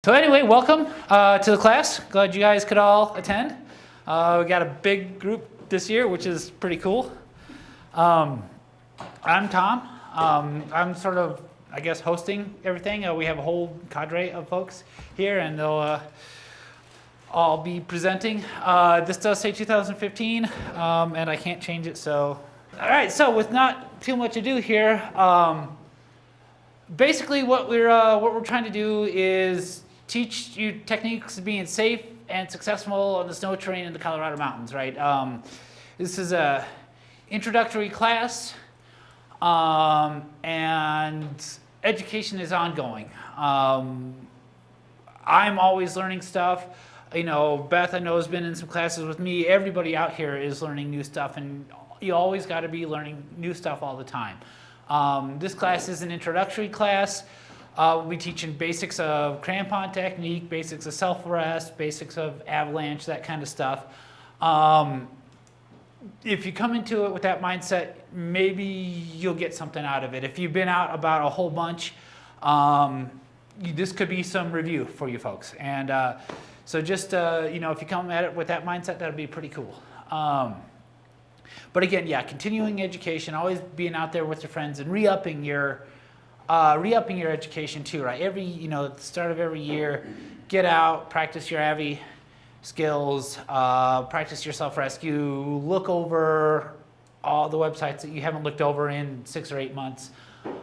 So anyway, welcome to the class. Glad you guys could all attend. We got a big group this year, which is pretty cool. I'm Tom. I'm sort of, I guess, hosting everything. We have a whole cadre of folks here, and they'll all be presenting. This does say 2015, and I can't change it, so. All right, so with not too much ado here, basically what we're trying to do is teach you techniques of being safe and successful on the snow terrain in the Colorado mountains, right? This is a introductory class, and education is ongoing. I'm always learning stuff. You know, Beth, I know, has been in some classes with me. Everybody out here is learning new stuff, and you always got to be learning new stuff all the time. This class is an introductory class. We'll be teaching basics of crampon technique, basics of self-arrest, basics of avalanche, that kind of stuff. If you come into it with that mindset, maybe you'll get something out of it. If you've been out about a whole bunch, this could be some review for you folks. And so just, you know, if you come at it with that mindset, that'll be pretty cool. But again, yeah, continuing education, always being out there with your friends and re-upping your education too, right? At the start of every year, get out, practice your AVI skills, practice your self-rescue, look over all the websites that you haven't looked over in 6 or 8 months,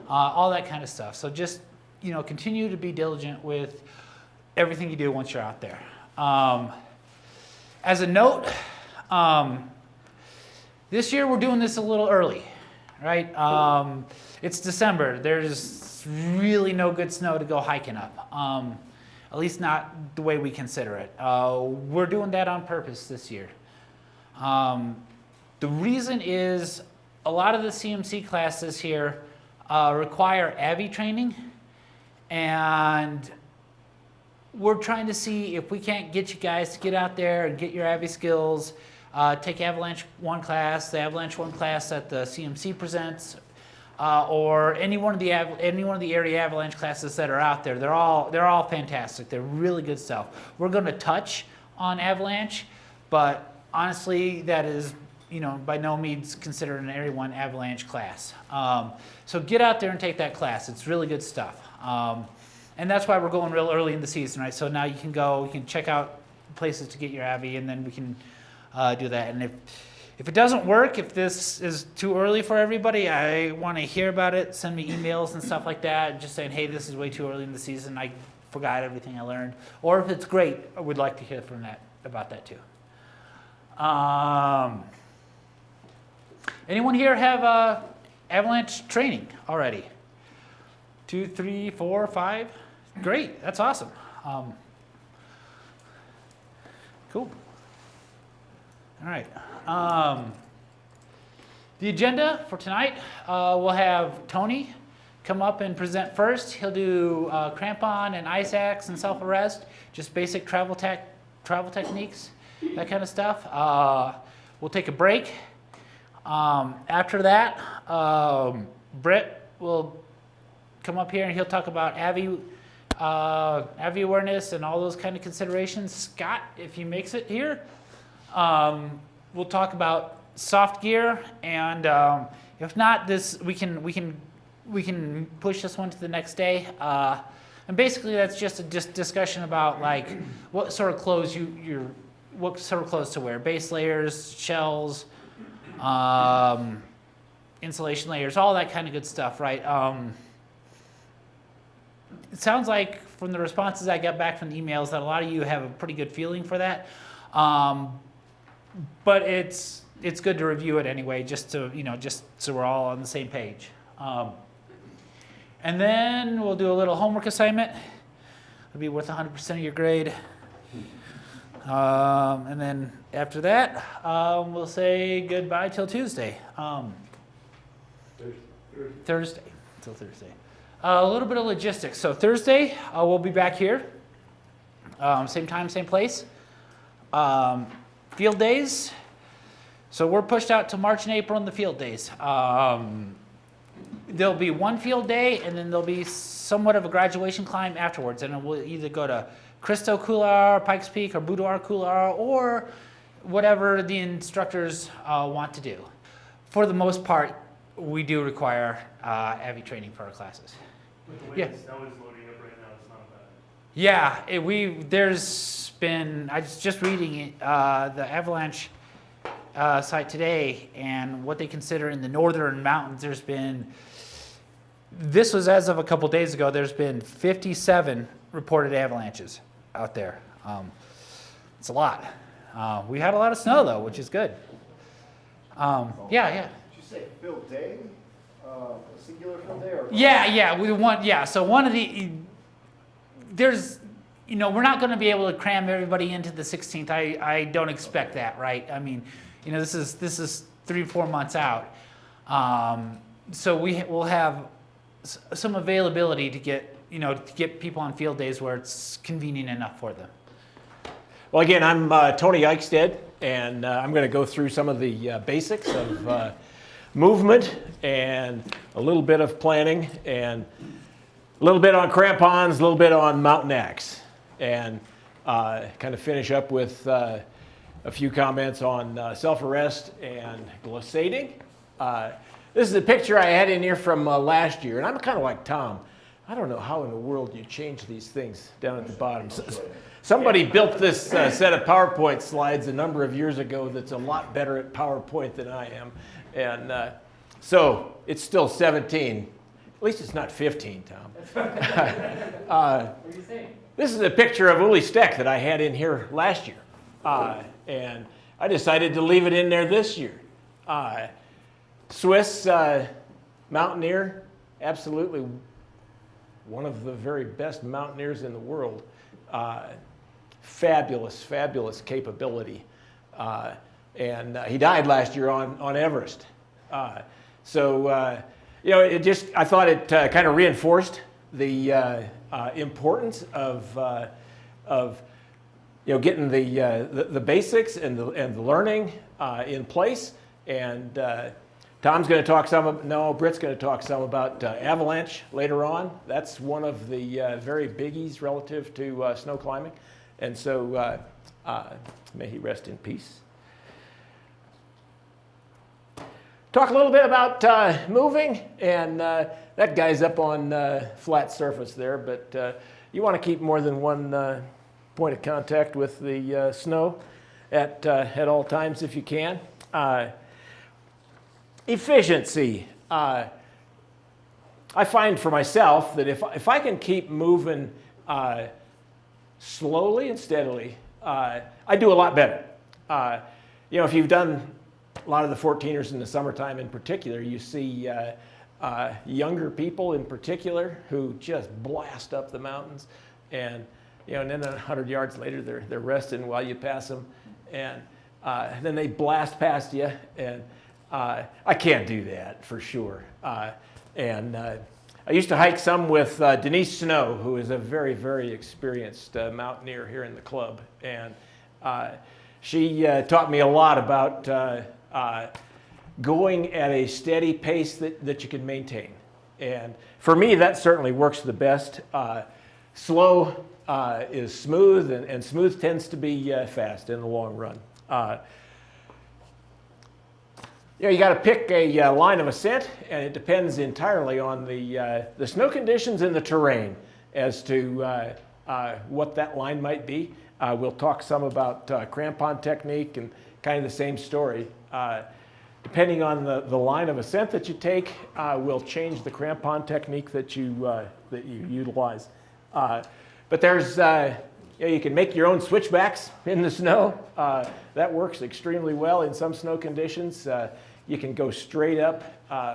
all that kind of stuff. So just, you know, continue to be diligent with everything you do once you're out there. As a note, this year we're doing this a little early, right? It's December. There's really no good snow to go hiking up, at least not the way we consider it. We're doing that on purpose this year. The reason is a lot of the CMC classes here require AVI training, and we're trying to see if we can't get you guys to get out there and get your AVI skills. Take Avalanche 1 class, the Avalanche 1 class that the CMC presents, or any one of the area avalanche classes that are out there. They're all fantastic. They're really good stuff. We're going to touch on avalanche, but honestly, that is, you know, by no means considered an Area 1 avalanche class. So get out there and take that class. It's really good stuff. And that's why we're going real early in the season, right? So now you can check out places to get your AVI, and then we can do that. And if it doesn't work, if this is too early for everybody, I want to hear about it. Send me emails and stuff like that, just saying, hey, this is way too early in the season. I forgot everything I learned. Or if it's great, I would like to hear about that too. Anyone here have avalanche training already? 2, 3, 4, 5? Great, that's awesome. Cool. All right. The agenda for tonight, we'll have Tony come up and present first. He'll do crampon and ice axe and self-arrest, just basic travel techniques, that kind of stuff. We'll take a break. After that, Britt will come up here and he'll talk about AVI awareness and all those kind of considerations. Scott, if he makes it here, we'll talk about soft gear, and if not, we can push this one to the next day. And basically, that's just a discussion about like what sort of clothes to wear: base layers, shells, insulation layers, all that kind of good stuff, right? It sounds like from the responses I got back from the emails that a lot of you have a pretty good feeling for that. But it's good to review it anyway, just so we're all on the same page. And then we'll do a little homework assignment. It'll be worth 100% of your grade. And then after that, we'll say goodbye till Tuesday. Thursday, till Thursday. A little bit of logistics. So Thursday, we'll be back here. Same time, same place. Field days. So we're pushed out to March and April in the field days. there'll be one field day, and then there'll be somewhat of a graduation climb afterwards, and we'll either go to Cristo Couloir, Pikes Peak, or Boudoir Couloir, or whatever the instructors want to do. For the most part, we do require heavy training for our classes. With the way Yeah. the snow is loading up right now, it's not bad. Yeah, there's been, I was just reading it, the avalanche site today, and what they consider in the northern mountains, there's been, this was as of a couple days ago, there's been 57 reported avalanches out there. It's a lot. We had a lot of snow though, which is good. Yeah. Did you say field day? A singular field day? Or So one of the, there's, we're not going to be able to cram everybody into the 16th. I don't expect that, right? I mean, this is 3-4 months out. So we'll have some availability to get people on field days where it's convenient enough for them. Well, again, I'm Tony Eichstead, and I'm going to go through some of the basics of movement and a little bit of planning and a little bit on crampons, a little bit on mountain axe, and kind of finish up with a few comments on self-arrest and glissading. This is a picture I had in here from last year, and I'm kind of like Tom. I don't know how in the world you change these things down at the bottom. Somebody built this set of PowerPoint slides a number of years ago that's a lot better at PowerPoint than I am. And so it's still 17. At least it's not 15, Tom. What do you think? This is a picture of Uli Steck that I had in here last year. And I decided to leave it in there this year. Swiss mountaineer, absolutely one of the very best mountaineers in the world. Fabulous capability. And he died last year on Everest. I thought it kind of reinforced the importance of getting the basics and the learning in place. And Tom's going to talk Britt's going to talk some about avalanche later on. That's one of the very biggies relative to snow climbing. And so may he rest in peace. Talk a little bit about moving, and that guy's up on flat surface there, but you want to keep more than one point of contact with the snow at all times if you can. Efficiency. I find for myself that if I can keep moving slowly and steadily, I do a lot better. If you've done a lot of the 14ers in the summertime in particular, you see younger people in particular who just blast up the mountains, and then 100 yards later they're resting while you pass them, and then they blast past you, and I can't do that for sure. I used to hike some with Denise Snow, who is a very experienced mountaineer here in the club, and she taught me a lot about going at a steady pace that you can maintain. And for me, that certainly works the best. Slow is smooth, and smooth tends to be fast in the long run. You got to pick a line of ascent, and it depends entirely on the snow conditions and the terrain as to what that line might be. We'll talk some about crampon technique and kind of the same story. Depending on the line of ascent that you take, will change the crampon technique that you utilize. But there's you can make your own switchbacks in the snow. That works extremely well in some snow conditions. You can go straight up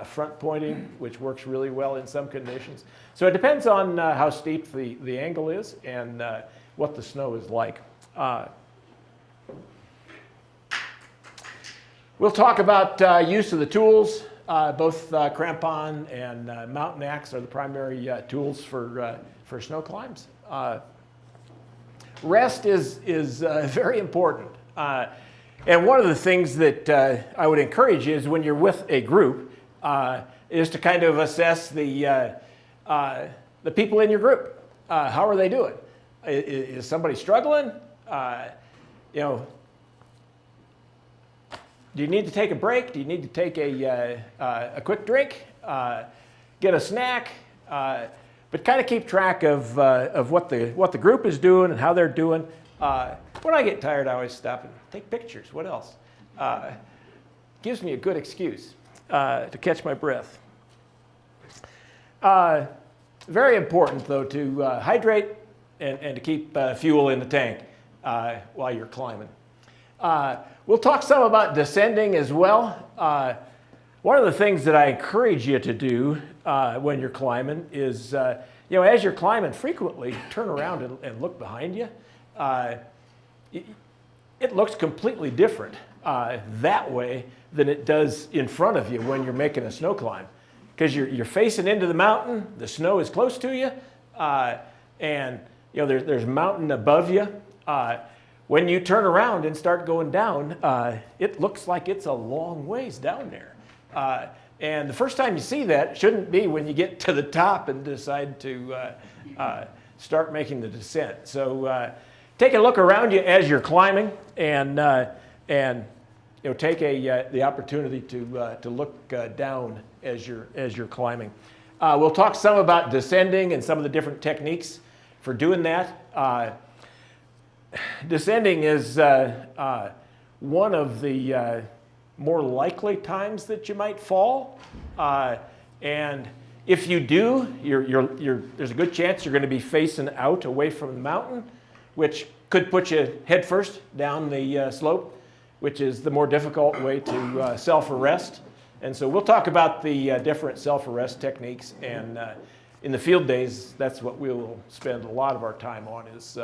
front pointing, which works really well in some conditions. So it depends on how steep the angle is and what the snow is like. We'll talk about use of the tools. Both crampon and mountain axe are the primary tools for snow climbs. Rest is very important. And one of the things that I would encourage is when you're with a group, is to kind of assess the people in your group. How are they doing? Is somebody struggling? You know, do you need to take a break? Do you need to take a quick drink? Get a snack? But kind of keep track of what the group is doing and how they're doing. When I get tired, I always stop and take pictures. What else? Gives me a good excuse to catch my breath. Very important, though, to hydrate and to keep fuel in the tank while you're climbing. We'll talk some about descending as well. One of the things that I encourage you to do when you're climbing is, you know, as you're climbing, frequently turn around and look behind you. It looks completely different that way than it does in front of you when you're making a snow climb, because you're facing into the mountain, the snow is close to you, and you know there's mountain above you. When you turn around and start going down, it looks like it's a long ways down there. And the first time you see that shouldn't be when you get to the top and decide to start making the descent. So take a look around you as you're climbing, and you know, take the opportunity to look down as you're climbing. We'll talk some about descending and some of the different techniques for doing that. Descending is one of the more likely times that you might fall, and if you do, there's a good chance you're going to be facing out away from the mountain, which could put you head first down the slope, which is the more difficult way to self-arrest. And so we'll talk about the different self-arrest techniques, and in the field days, that's what we'll spend a lot of our time on, is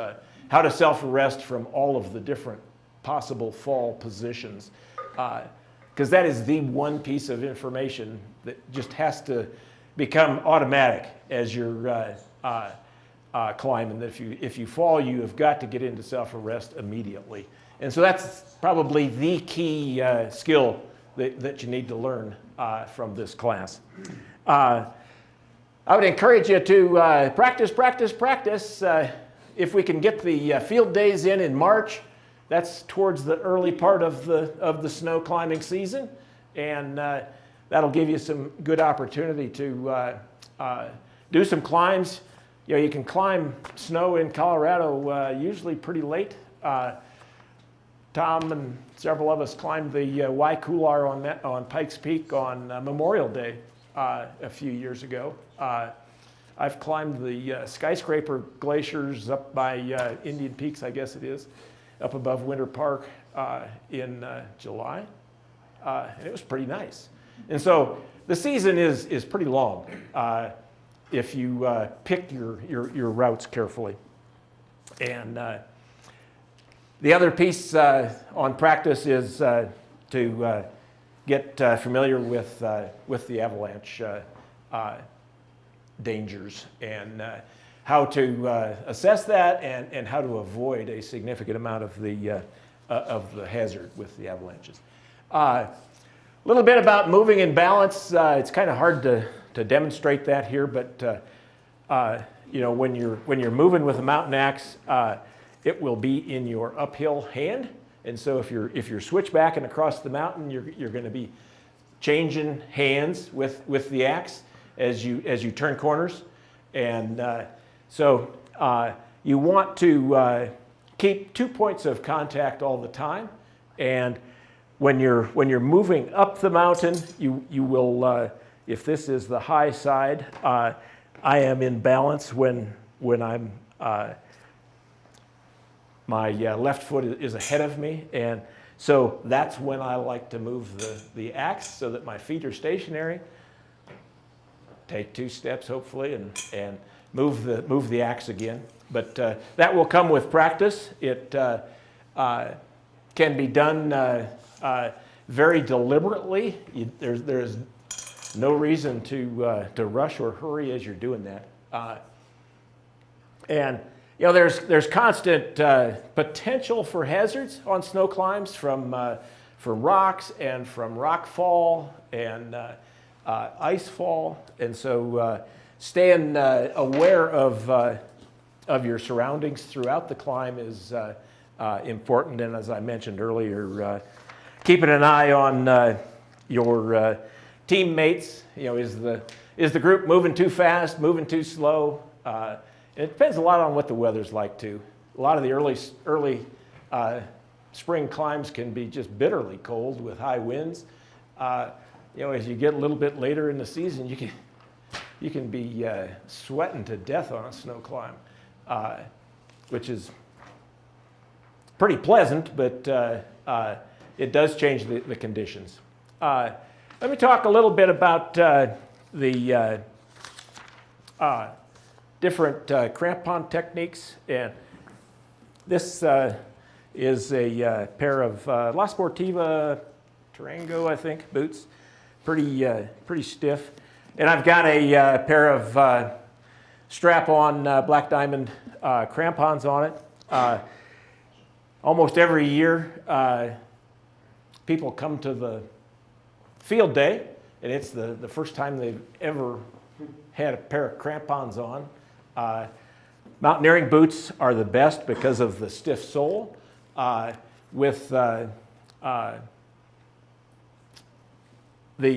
how to self-arrest from all of the different possible fall positions. Because that is the one piece of information that just has to become automatic as you're climbing. That if you fall, you have got to get into self-arrest immediately. And so that's probably the key skill that you need to learn from this class. I would encourage you to practice. If we can get the field days in March, that's towards the early part of the snow climbing season, and that'll give you some good opportunity to do some climbs. You know, you can climb snow in Colorado usually pretty late. Tom and several of us climbed the Y-Coular on Pikes Peak on Memorial Day a few years ago. I've climbed the skyscraper glaciers up by Indian Peaks, I guess it is, up above Winter Park in July, and it was pretty nice. And so the season is pretty long if you pick your routes carefully. And the other piece on practice is to get familiar with the avalanche dangers, and how to assess that, and how to avoid a significant amount of the hazard with the avalanches. A little bit about moving in balance. It's kind of hard to demonstrate that here, but you know, when you're moving with a mountain axe, it will be in your uphill hand, and so if you're switchbacking across the mountain, you're going to be changing hands with the axe as you turn corners, and so you want to keep 2 points of contact all the time, and when you're moving up the mountain, you will, if this is the high side, I am in balance when I'm my left foot is ahead of me, and so that's when I like to move the axe so that my feet are stationary. Take 2 steps, hopefully, and move the axe again. But that will come with practice. It can be done very deliberately. There's no reason to rush or hurry as you're doing that. And you know, there's constant potential for hazards on snow climbs from rocks and from rock fall, and ice fall, and so staying aware of your surroundings throughout the climb is important. And as I mentioned earlier, keeping an eye on your teammates. Is the group moving too fast, moving too slow? It depends a lot on what the weather's like too. A lot of the early spring climbs can be just bitterly cold with high winds. As you get a little bit later in the season, you can be sweating to death on a snow climb, which is pretty pleasant, but it does change the conditions. Let me talk a little bit about the different crampon techniques. And this is a pair of La Sportiva Tarango, I think, boots. Pretty stiff. And I've got a pair of strap-on Black Diamond crampons on it. Almost every year, people come to the field day, and it's the first time they've ever had a pair of crampons on. Mountaineering boots are the best because of the stiff sole. With the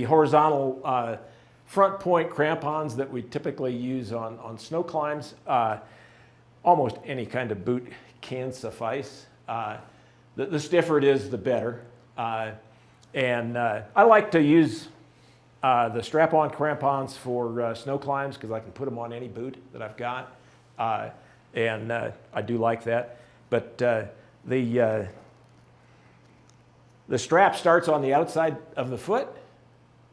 horizontal front point crampons that we typically use on snow climbs, almost any kind of boot can suffice. The stiffer it is, the better. And I like to use the strap-on crampons for snow climbs because I can put them on any boot that I've got. And I do like that. But the strap starts on the outside of the foot,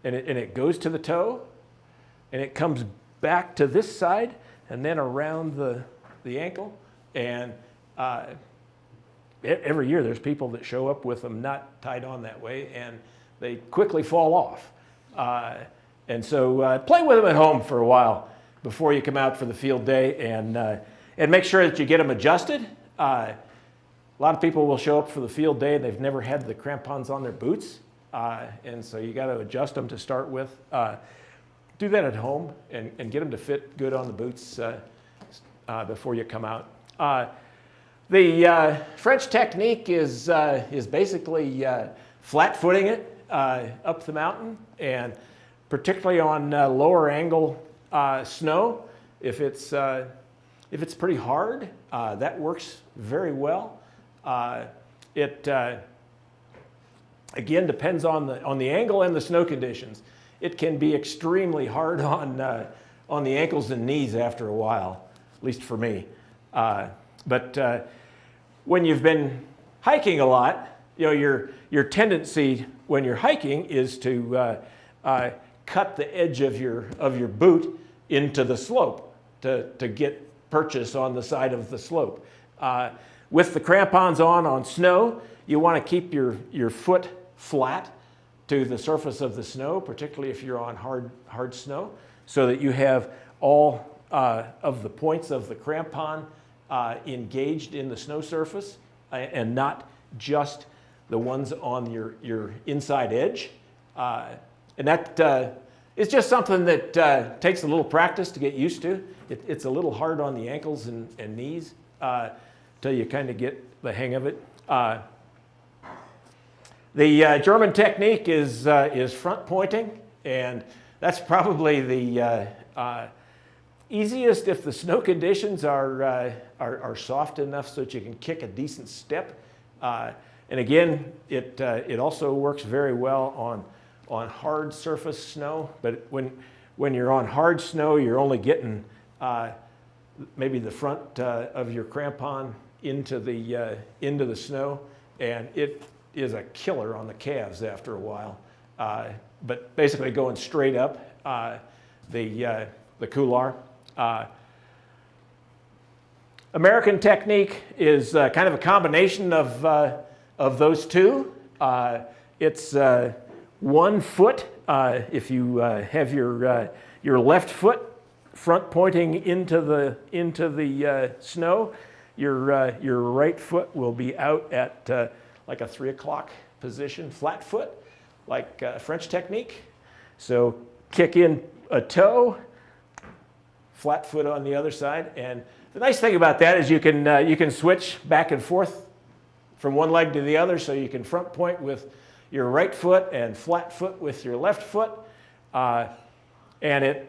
and it goes to the toe, and it comes back to this side, and then around the ankle. And every year there's people that show up with them not tied on that way, and they quickly fall off. And so play with them at home for a while before you come out for the field day, and make sure that you get them adjusted. A lot of people will show up for the field day and they've never had the crampons on their boots, and so you got to adjust them to start with. Do that at home and get them to fit good on the boots before you come out. The French technique is basically flat footing it up the mountain, and particularly on lower angle snow. If it's pretty hard, that works very well. It again depends on the angle and the snow conditions. It can be extremely hard on the ankles and knees after a while, at least for me. But when you've been hiking a lot, your tendency when you're hiking is to cut the edge of your boot into the slope to get purchase on the side of the slope. With the crampons on snow, you want to keep your foot flat to the surface of the snow, particularly if you're on hard snow, so that you have all of the points of the crampon engaged in the snow surface, and not just the ones on your inside edge. And that is just something that takes a little practice to get used to. It's a little hard on the ankles and knees till you kind of get the hang of it. The German technique is front pointing, and that's probably the easiest if the snow conditions are soft enough so that you can kick a decent step. And again, it also works very well on hard surface snow. But when you're on hard snow, you're only getting maybe the front of your crampon into the snow, and it is a killer on the calves after a while. But basically going straight up the couloir. American technique is kind of a combination of those two. It's 1 foot. If you have your left foot front pointing into the snow, your right foot will be out at like a 3 o'clock position, flat foot, like French technique. So kick in a toe, flat foot on the other side. And the nice thing about that is you can switch back and forth from one leg to the other, so you can front point with your right foot and flat foot with your left foot. And it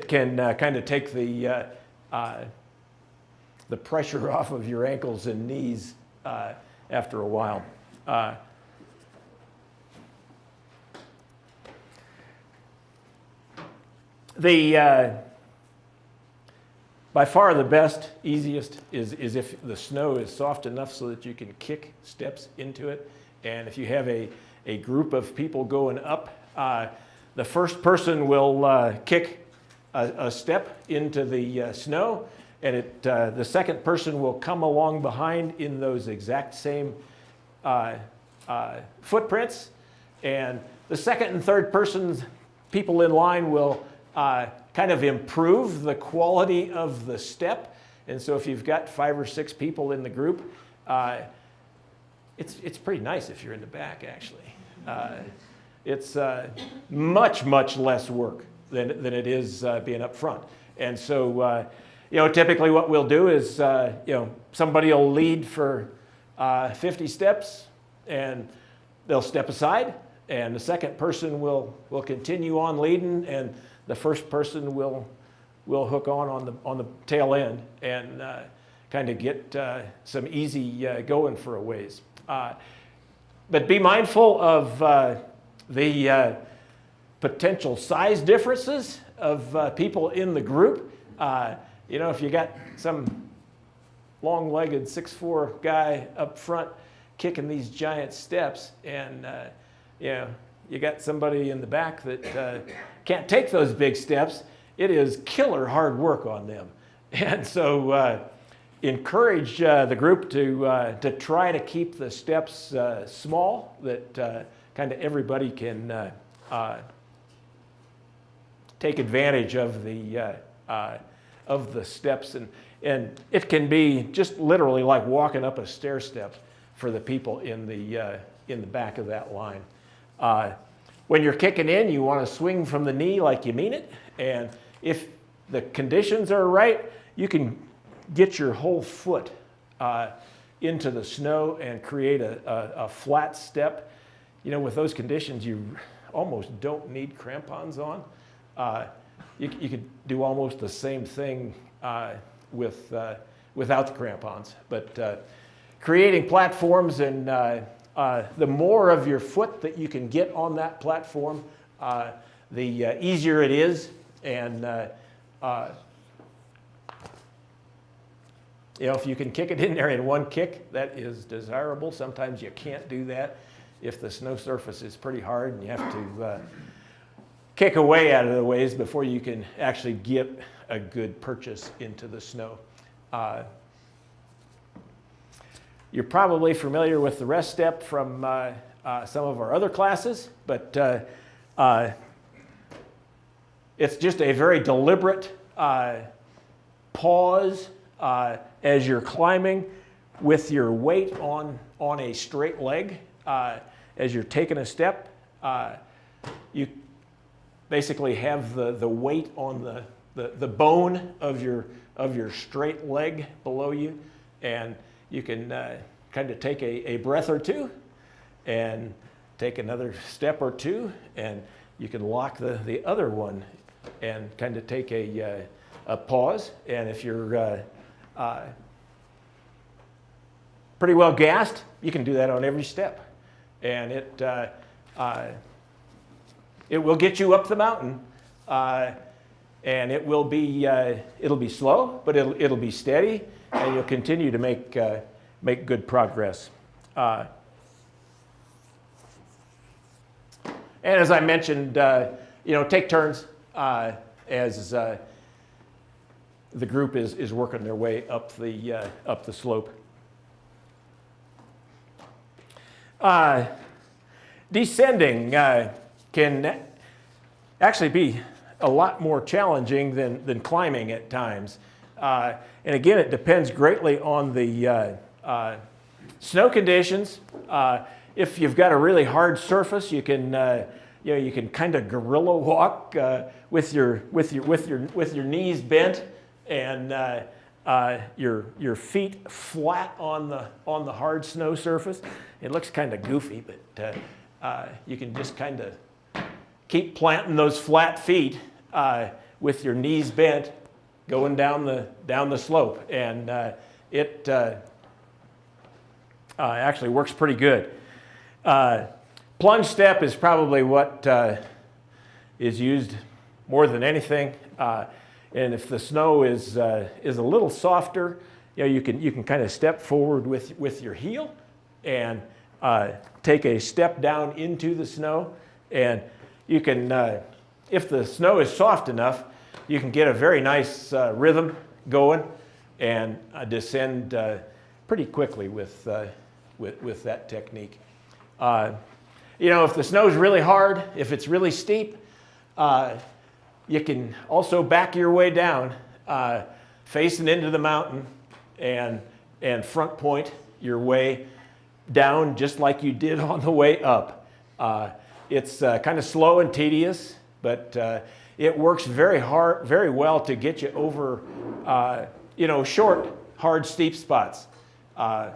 can kind of take the pressure off of your ankles and knees after a while. By far the best, easiest is if the snow is soft enough so that you can kick steps into it. And if you have a group of people going up, the first person will kick a step into the snow, and the second person will come along behind in those exact same footprints. And the second and third people in line will kind of improve the quality of the step. And so if you've got 5 or 6 people in the group, it's pretty nice if you're in the back, actually. It's much, much less work than it is being up front. And so, typically what we'll do is, somebody will lead for 50 steps, and they'll step aside, and the second person will continue on leading, and the first person will hook on the tail end and kind of get some easy going for a ways. But be mindful of the potential size differences of people in the group. If you got some long-legged 6'4" guy up front kicking these giant steps, and you got somebody in the back that can't take those big steps, it is killer hard work on them. And so encourage the group to try to keep the steps small, that kind of everybody can take advantage of the steps. And it can be just literally like walking up a stair step for the people in the back of that line. When you're kicking in, you want to swing from the knee like you mean it. And if the conditions are right, you can get your whole foot into the snow and create a flat step. With those conditions, you almost don't need crampons on. You could do almost the same thing without the crampons. But creating platforms, and the more of your foot that you can get on that platform, the easier it is. And if you can kick it in there in one kick, that is desirable. Sometimes you can't do that if the snow surface is pretty hard and you have to kick away out of the ways before you can actually get a good purchase into the snow. You're probably familiar with the rest step from some of our other classes, but it's just a very deliberate pause as you're climbing with your weight on a straight leg. As you're taking a step, you basically have the weight on the bone of your straight leg below you, and you can kind of take a breath or two and take another step or two, and you can lock the other one and kind of take a pause. And if you're pretty well gassed, you can do that on every step. And it will get you up the mountain, and it'll be slow, but it'll be steady, and you'll continue to make good progress. And as I mentioned, take turns as the group is working their way up the slope. Descending can actually be a lot more challenging than climbing at times. And again, it depends greatly on the snow conditions. If you've got a really hard surface, you can you can kind of gorilla walk with your knees bent and your feet flat on the hard snow surface. It looks kind of goofy, but you can just kind of keep planting those flat feet with your knees bent, going down the slope, and it actually works pretty good. Plunge step is probably what is used more than anything, and if the snow is a little softer, you can kind of step forward with your heel and take a step down into the snow, and you can, if the snow is soft enough, you can get a very nice rhythm going and descend pretty quickly with that technique. If the snow's really hard, if it's really steep, you can also back your way down, facing into the mountain and front point your way down just like you did on the way up. It's kind of slow and tedious, but it works very well to get you over, short, hard, steep spots. Yeah,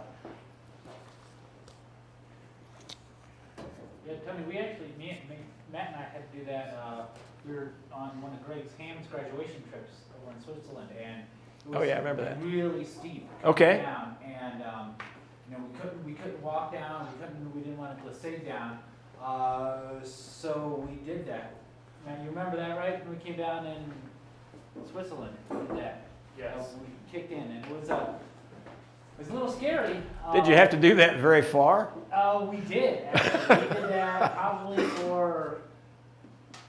Tony, we actually, Matt and I had to do that. We were on one of Greg's Ham's graduation trips over in Switzerland, and it was Oh, yeah, I remember that. really steep. Okay. Down, and we couldn't walk down. We didn't want to glissade down. So we did that. Now you remember that, right? When we came down in Switzerland, we did that. Yes. We kicked in, and it was a little scary. Did you have to do that very far? We did. Actually. We did that probably for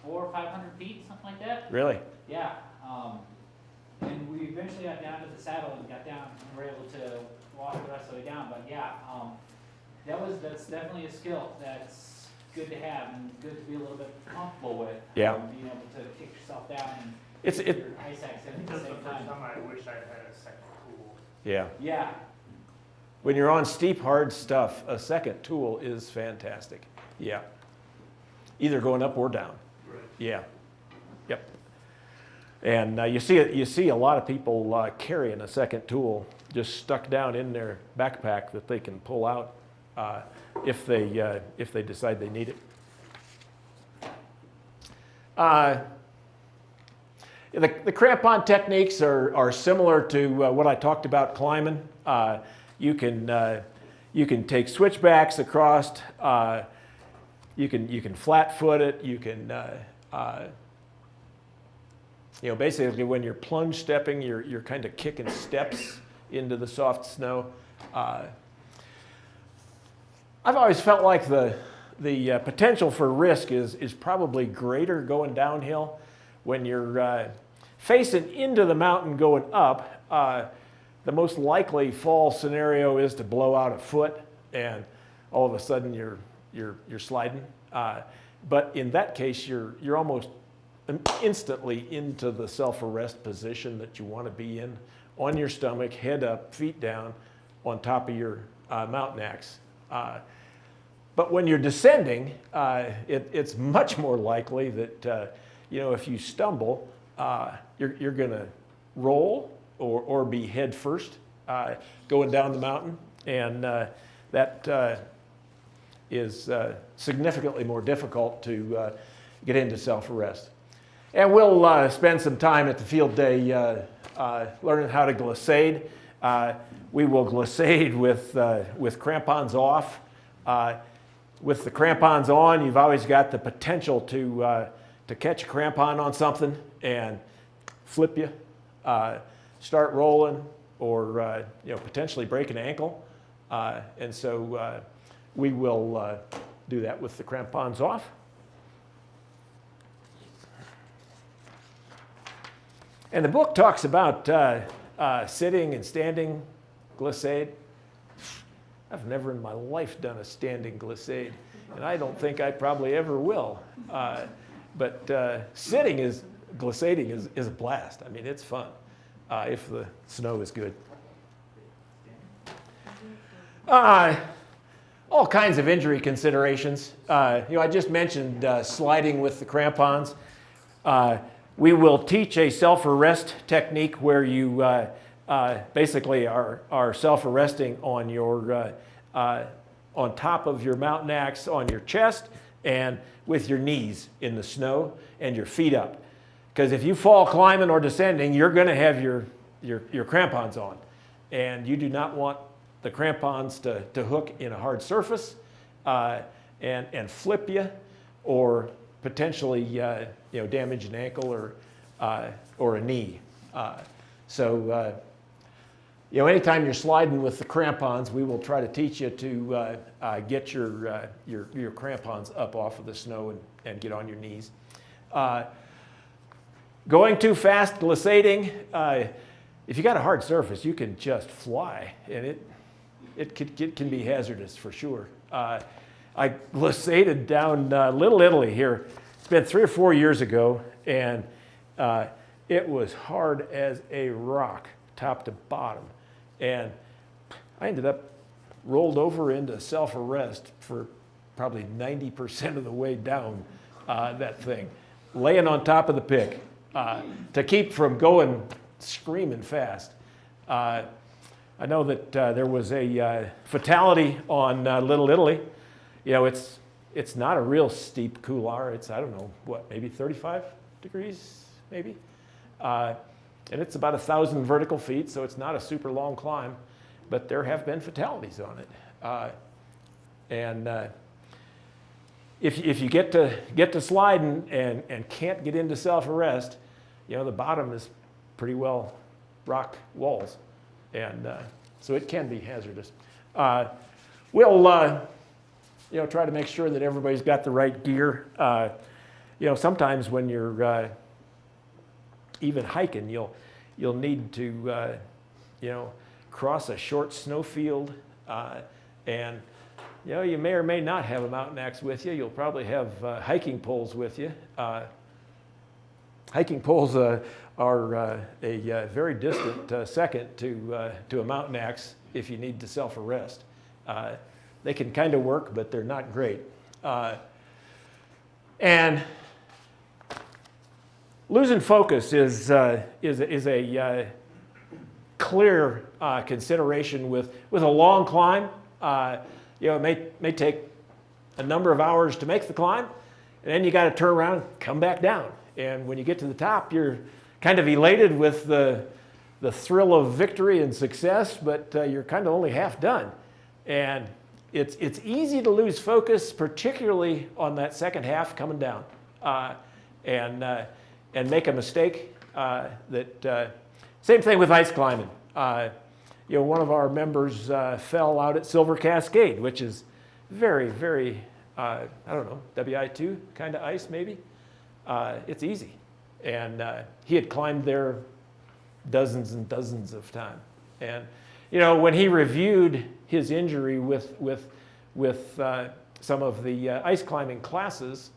400 or 500 feet, something like that. Really? Yeah. And we eventually got down to the saddle and got down and were able to walk the rest of the way down. But yeah, that's definitely a skill that's good to have and good to be a little bit comfortable with. Yeah. Being able to kick yourself down and It's get your ice axe in at the That's the same first time. time I wish I'd had a second tool. Yeah. Yeah. When you're on steep, hard stuff, a second tool is fantastic. Yeah. Either going up or down. Right. Yeah. Yep. And you see a lot of people carrying a second tool just stuck down in their backpack that they can pull out if they decide they need it. The crampon techniques are similar to what I talked about climbing. You can take switchbacks across. You can flat foot it. You can basically when you're plunge stepping, you're kind of kicking steps into the soft snow. I've always felt like the potential for risk is probably greater going downhill. When you're facing into the mountain going up, the most likely fall scenario is to blow out a foot, and all of a sudden you're sliding. But in that case, you're almost instantly into the self-arrest position that you want to be in, on your stomach, head up, feet down, on top of your mountain axe. But when you're descending, it's much more likely that if you stumble, you're going to roll or be head first going down the mountain, and that is significantly more difficult to get into self-arrest. And we'll spend some time at the field day learning how to glissade. We will glissade with crampons off. With the crampons on, you've always got the potential to catch a crampon on something and flip you, start rolling, or potentially break an ankle. And so we will do that with the crampons off. And the book talks about sitting and standing glissade. I've never in my life done a standing glissade, and I don't think I probably ever will. But glissading is a blast. I mean, it's fun if the snow is good. all kinds of injury considerations. I just mentioned sliding with the crampons. We will teach a self-arrest technique where you basically are self-arresting on your on top of your mountain axe on your chest and with your knees in the snow and your feet up. Because if you fall climbing or descending, you're going to have your crampons on, and you do not want the crampons to hook in a hard surface and flip you, or potentially damage an ankle or a knee. Anytime you're sliding with the crampons, we will try to teach you to get your crampons up off of the snow and get on your knees. Going too fast, glissading. If you got a hard surface, you can just fly, and it can be hazardous for sure. I glissaded down Little Italy here. It's been 3 or 4 years ago, and it was hard as a rock, top to bottom. And I ended up rolled over into self-arrest for probably 90% of the way down that thing, laying on top of the pick to keep from going screaming fast. I know that there was a fatality on Little Italy. It's not a real steep couloir. It's, I don't know, maybe 35 degrees, maybe? And it's about 1,000 vertical feet, so it's not a super long climb, but there have been fatalities on it. If you get to sliding and can't get into self-arrest, the bottom is pretty well rock walls, and so it can be hazardous. We'll try to make sure that everybody's got the right gear. Sometimes when you're even hiking, you'll need to cross a short snow field, and you may or may not have a mountain axe with you. You'll probably have hiking poles with you. Hiking poles are a very distant second to a mountain axe if you need to self-arrest. They can kind of work, but they're not great. And losing focus is a clear consideration with a long climb. It may take a number of hours to make the climb, and then you got to turn around, come back down. And when you get to the top, you're kind of elated with the thrill of victory and success, but you're kind of only half done. And it's easy to lose focus, particularly on that second half coming down, and make a mistake. Same thing with ice climbing. One of our members fell out at Silver Cascade, which is very, very, WI2 kind of ice maybe. It's easy. And he had climbed there dozens and dozens of times. And, when he reviewed his injury with some of the ice climbing classes,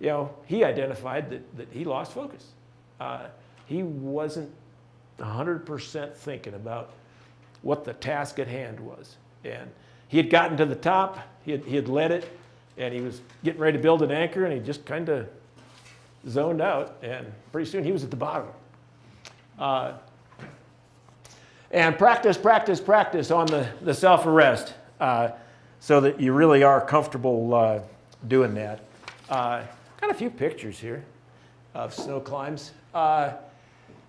he identified that he lost focus. He wasn't 100% thinking about what the task at hand was. And he had gotten to the top, he had led it, and he was getting ready to build an anchor, and he just kind of zoned out, and pretty soon he was at the bottom. And practice on the self-arrest so that you really are comfortable doing that. Got a few pictures here of snow climbs.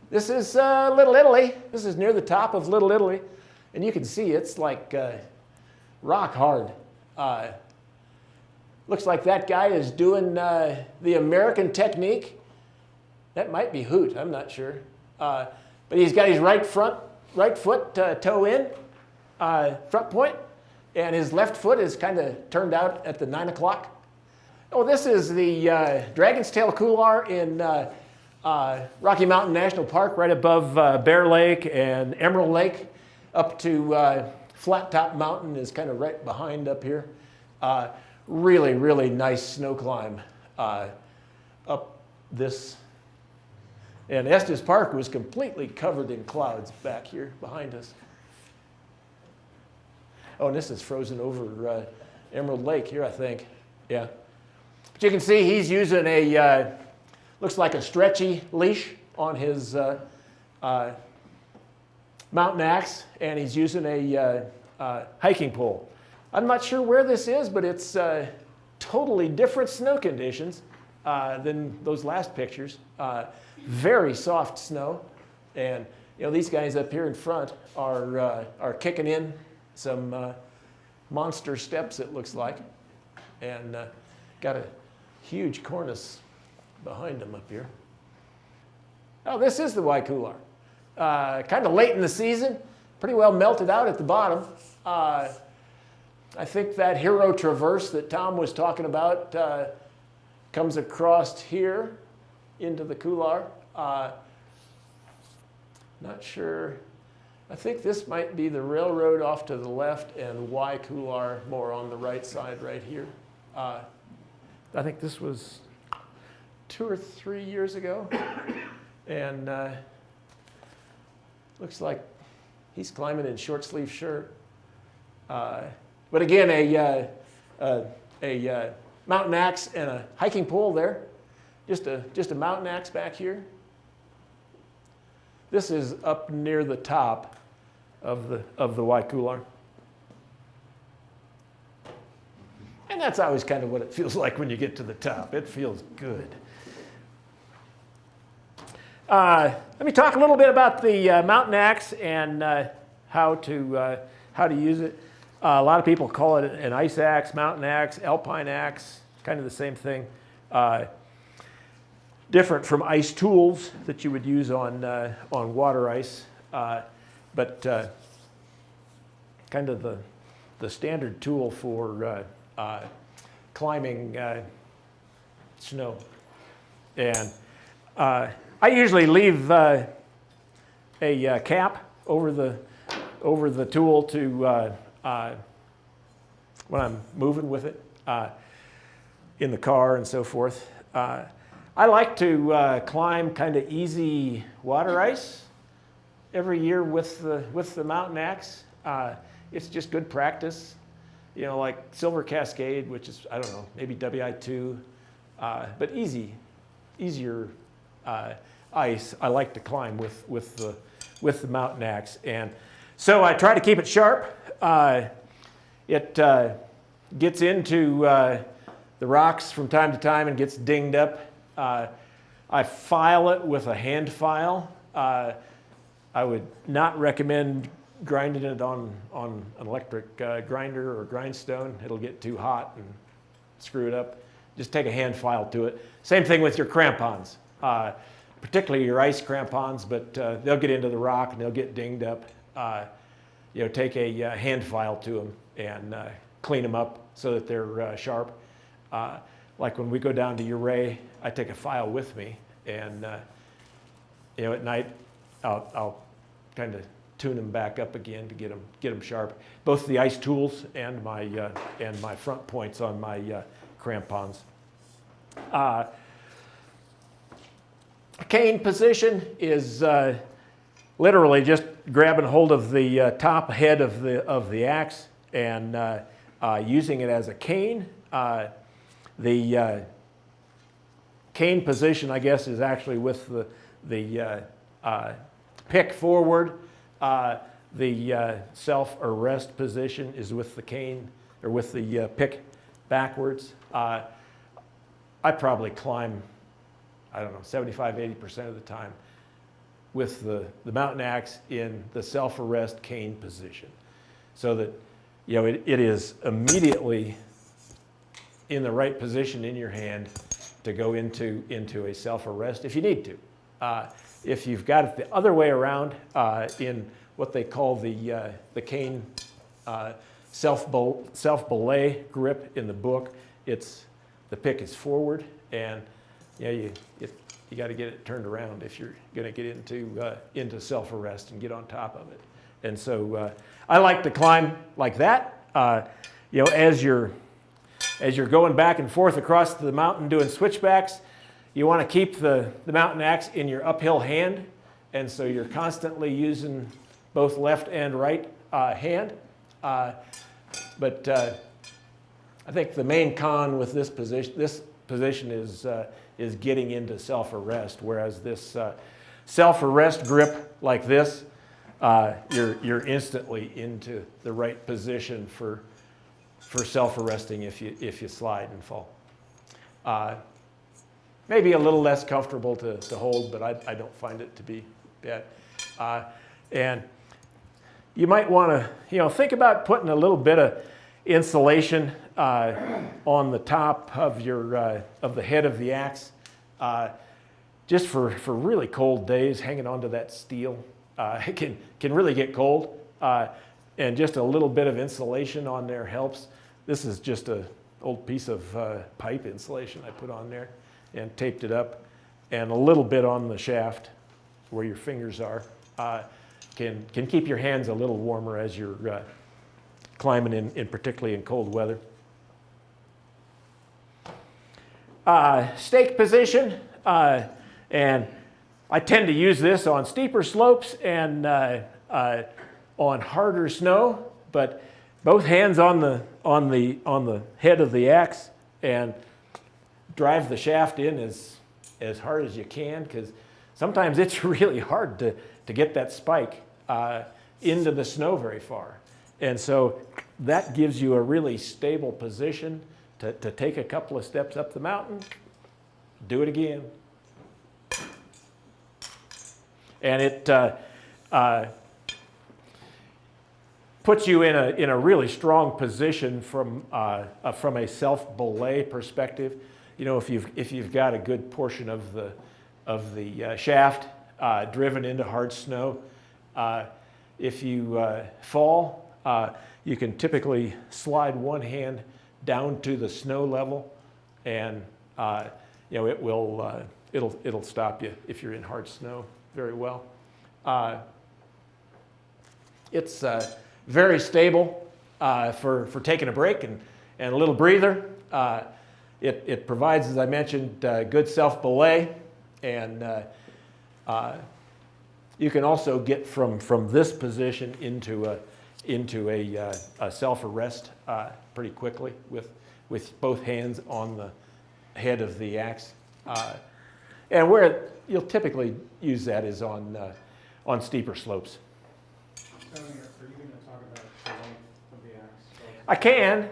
This is Little Italy. This is near the top of Little Italy. And you can see it's like rock hard. Looks like that guy is doing the American technique. That might be Hoot, I'm not sure. But he's got his right foot toe in, front point, and his left foot is kind of turned out at the 9 o'clock. Oh, this is the Dragon's Tail Couloir in Rocky Mountain National Park, right above Bear Lake and Emerald Lake, up to Flat Top Mountain is kind of right behind up here. Really, really nice snow climb up this. And Estes Park was completely covered in clouds back here behind us. Oh, and this is frozen over Emerald Lake here, I think. Yeah. But you can see he's using a, looks like a stretchy leash on his mountain axe, and he's using a hiking pole. I'm not sure where this is, but it's totally different snow conditions than those last pictures. Very soft snow, and these guys up here in front are kicking in some monster steps, it looks like, and got a huge cornice behind them up here. Oh, this is the Waikular. Kind of late in the season, pretty well melted out at the bottom. I think that hero traverse that Tom was talking about comes across here into the couloir. Not sure. I think this might be the railroad off to the left and Waikular more on the right side right here. I think this was 2 or 3 years ago. And looks like he's climbing in short sleeve shirt. But again, a mountain axe and a hiking pole there. Just a mountain axe back here. This is up near the top of the Waikular. And that's always kind of what it feels like when you get to the top. It feels good. Let me talk a little bit about the mountain axe and how to use it. A lot of people call it an ice axe, mountain axe, alpine axe, kind of the same thing. Different from ice tools that you would use on water ice, but kind of the standard tool for climbing snow. And I usually leave a cap over the tool to when I'm moving with it in the car and so forth. I like to climb kind of easy water ice every year with the mountain axe. It's just good practice, like Silver Cascade, which is, I don't know, maybe WI2, but easier ice I like to climb with the mountain axe. And so I try to keep it sharp. It gets into the rocks from time to time and gets dinged up. I file it with a hand file. I would not recommend grinding it on an electric grinder or grindstone. It'll get too hot and screw it up. Just take a hand file to it. Same thing with your crampons, particularly your ice crampons, but they'll get into the rock and they'll get dinged up. Take a hand file to them and clean them up so that they're sharp. Like when we go down to Ouray, I take a file with me, and at night I'll kind of tune them back up again to get them sharp. Both the ice tools and my front points on my crampons. Cane position is literally just grabbing hold of the top head of the axe and using it as a cane. The cane position, I guess, is actually with the pick forward. The self-arrest position is with the cane, or with the pick backwards. I probably climb, I don't know, 75–80% of the time with the mountain axe in the self-arrest cane position, so that it is immediately in the right position in your hand to go into a self-arrest if you need to. If you've got it the other way around, in what they call the cane self-belay grip in the book, the pick is forward, and you got to get it turned around if you're going to get into self-arrest and get on top of it. And so I like to climb like that. As you're going back and forth across the mountain doing switchbacks, you want to keep the mountain axe in your uphill hand, and so you're constantly using both left and right hand But I think the main con with this position is getting into self-arrest, whereas this self-arrest grip like this, you're instantly into the right position for self-arresting if you slide and fall. Maybe a little less comfortable to hold, but I don't find it to be bad. And you might want to, think about putting a little bit of insulation on the top of the head of the axe, just for really cold days. Hanging onto that steel it can really get cold, and just a little bit of insulation on there helps. This is just an old piece of pipe insulation I put on there and taped it up, and a little bit on the shaft where your fingers are can keep your hands a little warmer as you're climbing in particularly in cold weather. Stake position, and I tend to use this on steeper slopes and on harder snow, but both hands on the head of the axe and drive the shaft in as hard as you can, because sometimes it's really hard to get that spike into the snow very far. And so that gives you a really stable position to take a couple of steps up the mountain, do it again. And it puts you in a really strong position from a self-belay perspective. If you've got a good portion of the shaft driven into hard snow, if you fall, you can typically slide one hand down to the snow level, and it'll stop you if you're in hard snow very well. It's very stable for taking a break and a little breather. It provides, as I mentioned, good self-belay, and you can also get from this position into a self-arrest pretty quickly with both hands on the head of the axe. And where you'll typically use that is on steeper slopes. Are you going to talk about the length of the axe? I can.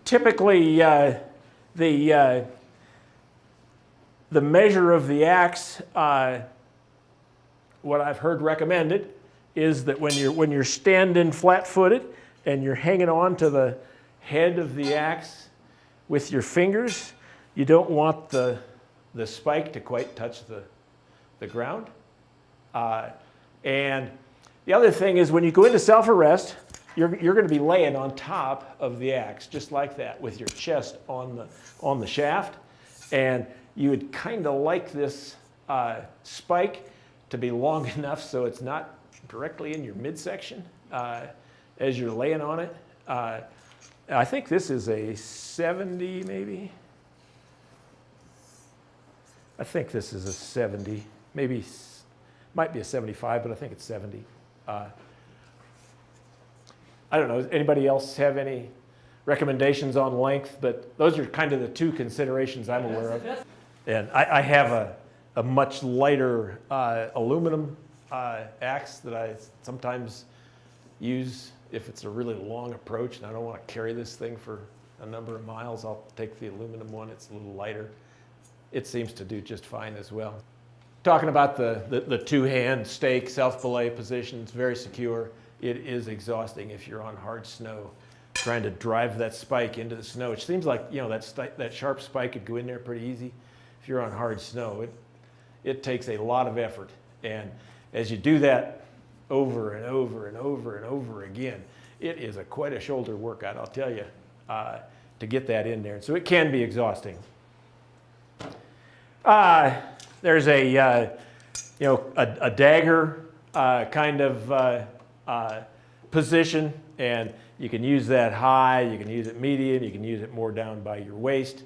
Typically, the measure of the axe, what I've heard recommended, is that when you're standing flat-footed and you're hanging on to the head of the axe with your fingers, you don't want the spike to quite touch the ground. And the other thing is, when you go into self-arrest, you're going to be laying on top of the axe, just like that, with your chest on the shaft. And you would kind of like this spike to be long enough so it's not directly in your midsection as you're laying on it. I think this is a 70, maybe. I think this is a 70, maybe, might be a 75, but I think it's 70. I don't know, does anybody else have any recommendations on length? But those are kind of the two considerations I'm aware of. And I have a much lighter aluminum axe that I sometimes use if it's a really long approach and I don't want to carry this thing for a number of miles. I'll take the aluminum one. It's a little lighter. It seems to do just fine as well. Talking about the two-hand stake self-belay position, it's very secure. It is exhausting if you're on hard snow, trying to drive that spike into the snow. It seems like that sharp spike could go in there pretty easy. If you're on hard snow, it takes a lot of effort. And as you do that over and over and over and over again, it is quite a shoulder workout, I'll tell you, to get that in there. So it can be exhausting. There's a dagger kind of position, and you can use that high, you can use it medium, you can use it more down by your waist.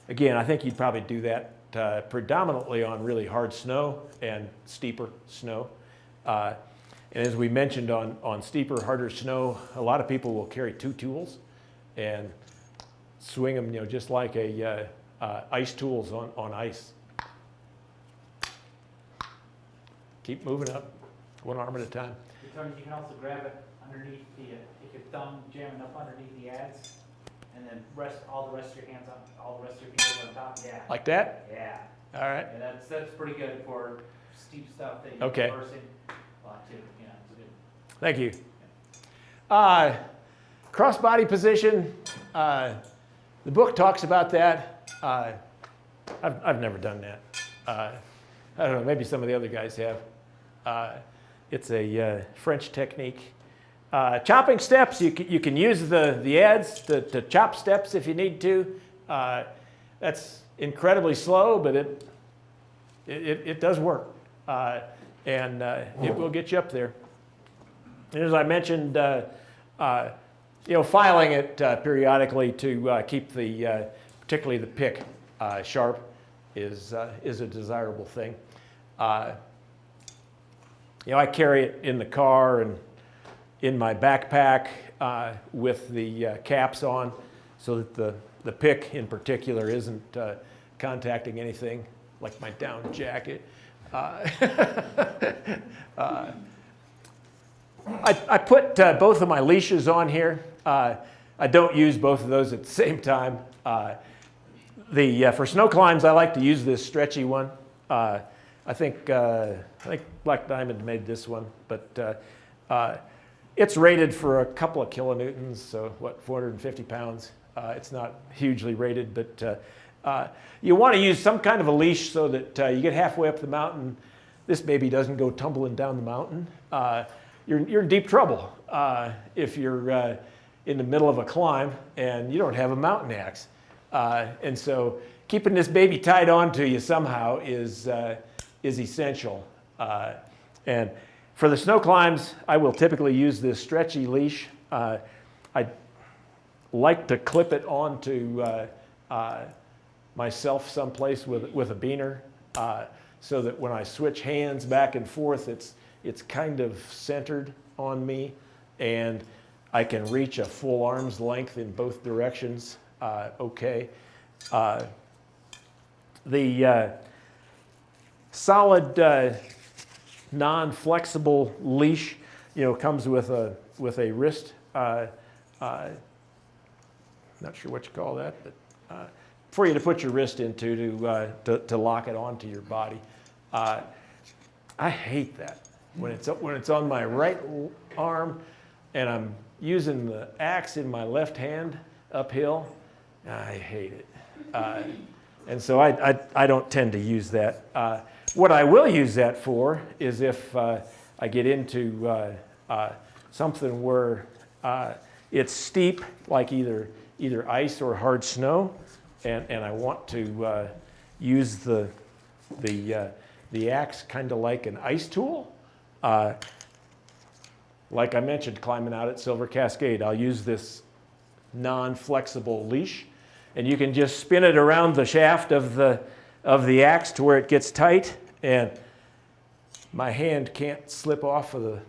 Again, I think you'd probably do that predominantly on really hard snow and steeper snow. And as we mentioned on steeper, harder snow, a lot of people will carry 2 tools and swing them, just like ice tools on ice. Keep moving up, one arm at a time. You can also grab it underneath take your thumb, jam it up underneath the adze, and then all the rest of your hands all the rest of your fingers on top. Yeah. Like that? Yeah. All right. And that's pretty good for steep stuff that Okay. you're reversing a lot too. Yeah, it's good. Thank you. Crossbody position, the book talks about that. I've never done that. I don't know, maybe some of the other guys have. It's a French technique. Chopping steps, you can use the adze to chop steps if you need to. That's incredibly slow, but it does work. And it will get you up there. And as I mentioned, filing it periodically to keep particularly the pick sharp is a desirable thing. I carry it in the car and in my backpack with the caps on, so that the pick in particular isn't contacting anything like my down jacket. I put both of my leashes on here. I don't use both of those at the same time. For snow climbs, I like to use this stretchy one. I think Black Diamond made this one, but it's rated for a couple of kilonewtons, so 450 pounds. It's not hugely rated, but you want to use some kind of a leash so that you get halfway up the mountain. This baby doesn't go tumbling down the mountain. You're in deep trouble if you're in the middle of a climb and you don't have a mountain axe. And so keeping this baby tied onto you somehow is essential. And for the snow climbs, I will typically use this stretchy leash. I like to clip it onto myself someplace with a beaner, so that when I switch hands back and forth, it's kind of centered on me, and I can reach a full arm's length in both directions. Okay. The solid, non-flexible leash, comes with a wrist. Not sure what you call that, but for you to put your wrist into to lock it onto your body. I hate that when it's on my right arm and I'm using the axe in my left hand uphill. I hate it. And so I don't tend to use that. What I will use that for is if I get into something where it's steep, like either ice or hard snow, and I want to use the axe kind of like an ice tool. Like I mentioned, climbing out at Silver Cascade, I'll use this non-flexible leash, and you can just spin it around the shaft of the axe to where it gets tight, and my hand can't slip off of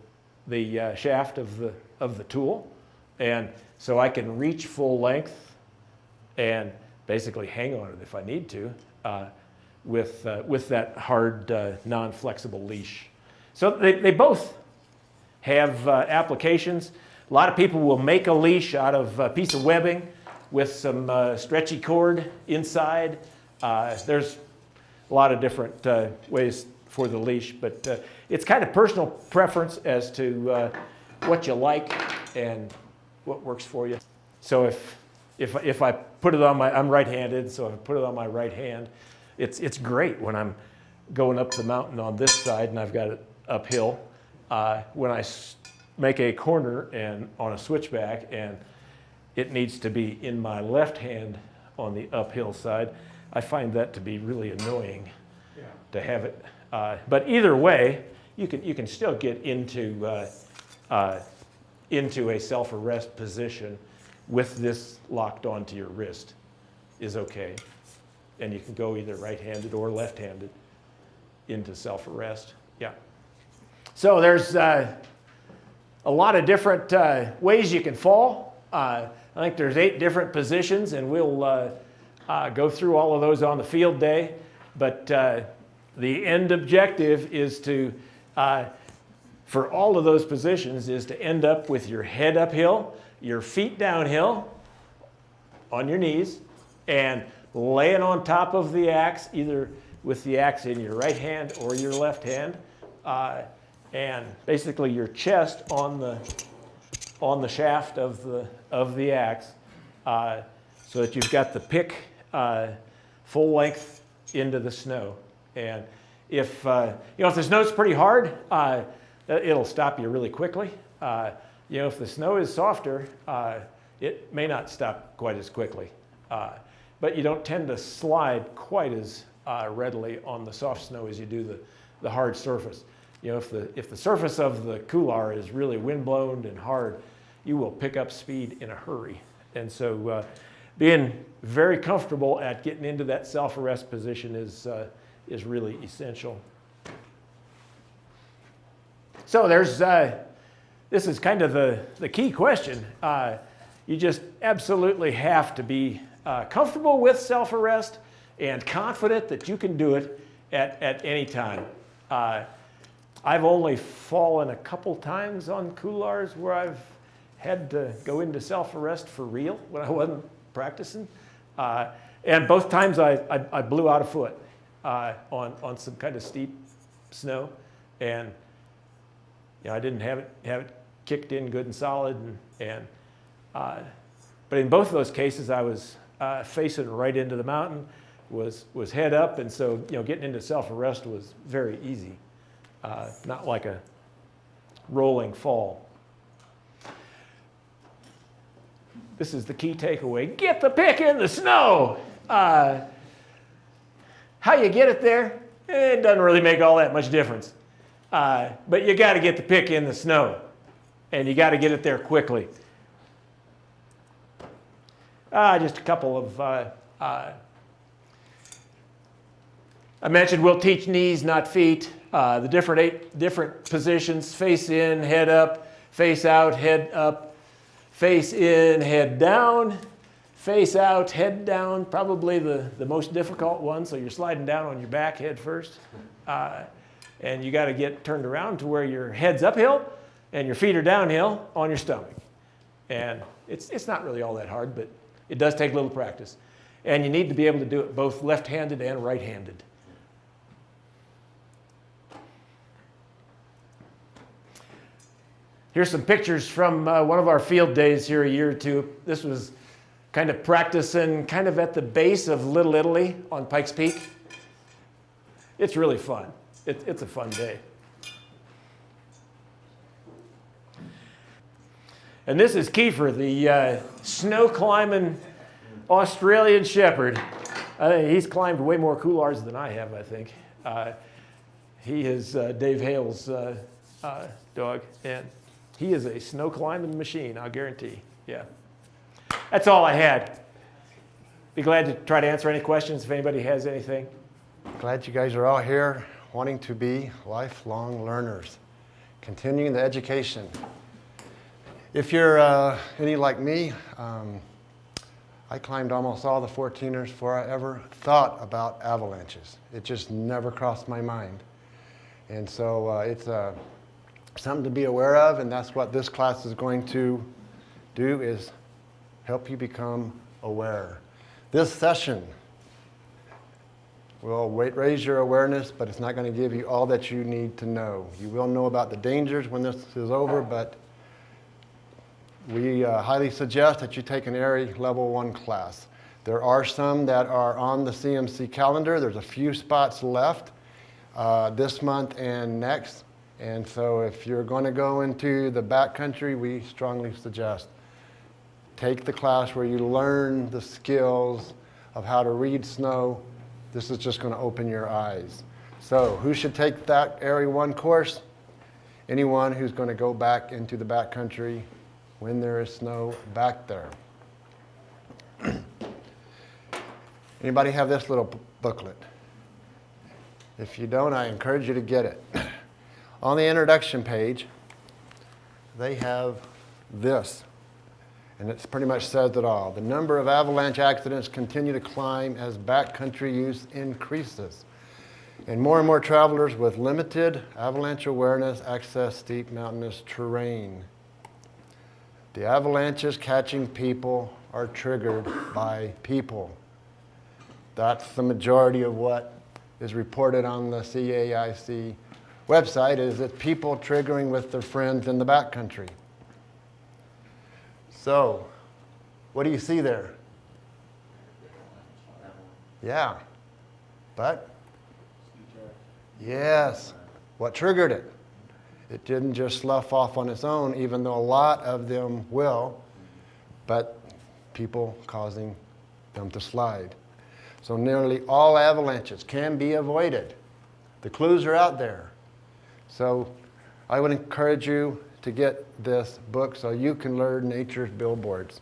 the shaft of the tool, and so I can reach full length and basically hang on it if I need to with that hard non-flexible leash. So they both have applications. A lot of people will make a leash out of a piece of webbing with some stretchy cord inside. There's a lot of different ways for the leash, but it's kind of personal preference as to what you like and what works for you. So if I put it on I'm right-handed, so if I put it on my right hand, it's great when I'm going up the mountain on this side and I've got it uphill. When I make a corner and on a switchback and it needs to be in my left hand on the uphill side, I find that to be really annoying to have it. But either way, you can still get into a self-arrest position with this locked onto your wrist is okay. And you can go either right-handed or left-handed into self-arrest. Yeah. So there's a lot of different ways you can fall. I think there's 8 different positions, and we'll go through all of those on the field day. But the end objective is to, for all of those positions, is to end up with your head uphill, your feet downhill, on your knees, and laying on top of the axe, either with the axe in your right hand or your left hand, and basically your chest on the shaft of the axe, so that you've got the pick full length into the snow. And if if the snow's pretty hard, it'll stop you really quickly. If the snow is softer, it may not stop quite as quickly. But you don't tend to slide quite as readily on the soft snow as you do the hard surface. If the surface of the couloir is really windblown and hard, you will pick up speed in a hurry. And so being very comfortable at getting into that self-arrest position is really essential. So this is kind of the key question. You just absolutely have to be comfortable with self-arrest and confident that you can do it at any time. I've only fallen a couple times on couloirs where I've had to go into self-arrest for real when I wasn't practicing. And both times I blew out a foot on some kind of steep snow. And I didn't have it kicked in good and solid. But in both of those cases, I was facing right into the mountain, was head up, and so getting into self-arrest was very easy, not like a rolling fall. This is the key takeaway: get the pick in the snow. How you get it there, it doesn't really make all that much difference, but you got to get the pick in the snow, and you got to get it there quickly. Just a couple of, I mentioned we'll teach knees, not feet. The different 8 positions: face in, head up, face out, head up, face in, head down, face out, head down. Probably the most difficult one, so you're sliding down on your back head first. And you got to get turned around to where your head's uphill and your feet are downhill on your stomach. And it's not really all that hard, but it does take a little practice. And you need to be able to do it both left-handed and right-handed. Here's some pictures from one of our field days here a year or two. This was kind of practicing kind of at the base of Little Italy on Pikes Peak. It's really fun. It's a fun day. And this is Kiefer, the snow climbing Australian Shepherd. He's climbed way more couloirs than I have, I think. He is Dave Hale's dog, and he is a snow climbing machine, I'll guarantee. Yeah. That's all I had. Be glad to try to answer any questions if anybody has anything. Glad you guys are all here wanting to be lifelong learners, continuing the education. If you're any like me, I climbed almost all the 14ers before I ever thought about avalanches. It just never crossed my mind. And so it's something to be aware of, and that's what this class is going to do, is help you become aware. This session will raise your awareness, but it's not going to give you all that you need to know. You will know about the dangers when this is over, but we highly suggest that you take an ARI Level 1 class. There are some that are on the CMC calendar. There's a few spots left this month and next. And so if you're going to go into the backcountry, we strongly suggest take the class where you learn the skills of how to read snow. This is just going to open your eyes. So who should take that ARI 1 course? Anyone who's going to go back into the backcountry when there is snow back there. Anybody have this little booklet? If you don't, I encourage you to get it. On the introduction page, they have this. And it pretty much says it all. The number of avalanche accidents continue to climb as backcountry use increases. And more travelers with limited avalanche awareness access steep mountainous terrain. The avalanches catching people are triggered by people. That's the majority of what is reported on the CAIC website, is that people triggering with their friends in the backcountry. So, what do you see there? Yeah, but? Yes. What triggered it? It didn't just slough off on its own, even though a lot of them will, but people causing them to slide. So nearly all avalanches can be avoided. The clues are out there. So I would encourage you to get this book so you can learn nature's billboards.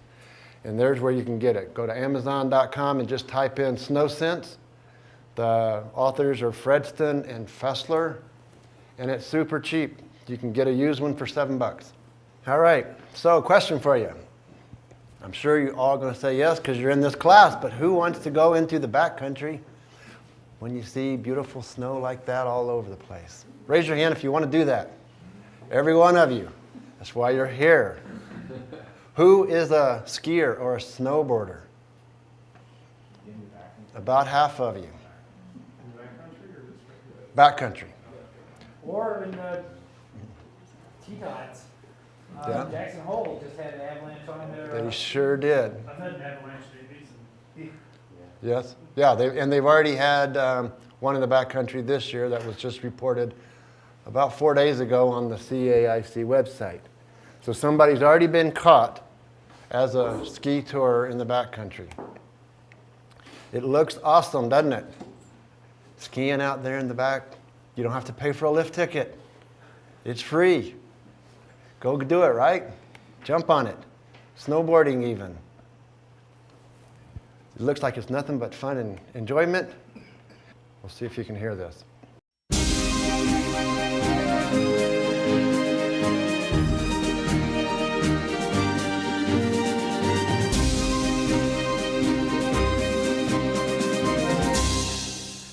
And there's where you can get it. Go to Amazon.com and just type in Snow Sense. The authors are Fredston and Fessler, and it's super cheap. You can get a used one for $7. All right, so question for you. I'm sure you're all going to say yes because you're in this class, but who wants to go into the backcountry when you see beautiful snow like that all over the place? Raise your hand if you want to do that. Every one of you. That's why you're here. Who is a skier or a snowboarder? About half of you. In the backcountry or just regular? Backcountry. Or in the Tetons. Yeah. Jackson Hole just had an avalanche on their. They sure did. I've had an avalanche maybe. Yes. Yeah, they've already had one in the backcountry this year that was just reported about 4 days ago on the CAIC website. So somebody's already been caught as a ski tour in the backcountry. It looks awesome, doesn't it? Skiing out there in the back, you don't have to pay for a lift ticket. It's free. Go do it, right? Jump on it. Snowboarding even. It looks like it's nothing but fun and enjoyment. We'll see if you can hear this.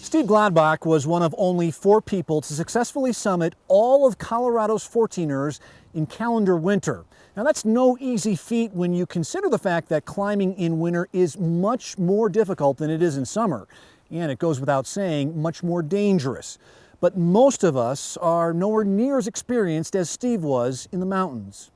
Steve Gladbach was one of only 4 people to successfully summit all of Colorado's 14ers in calendar winter. Now that's no easy feat when you consider the fact that climbing in winter is much more difficult than it is in summer. And it goes without saying, much more dangerous. But most of us are nowhere near as experienced as Steve was in the mountains.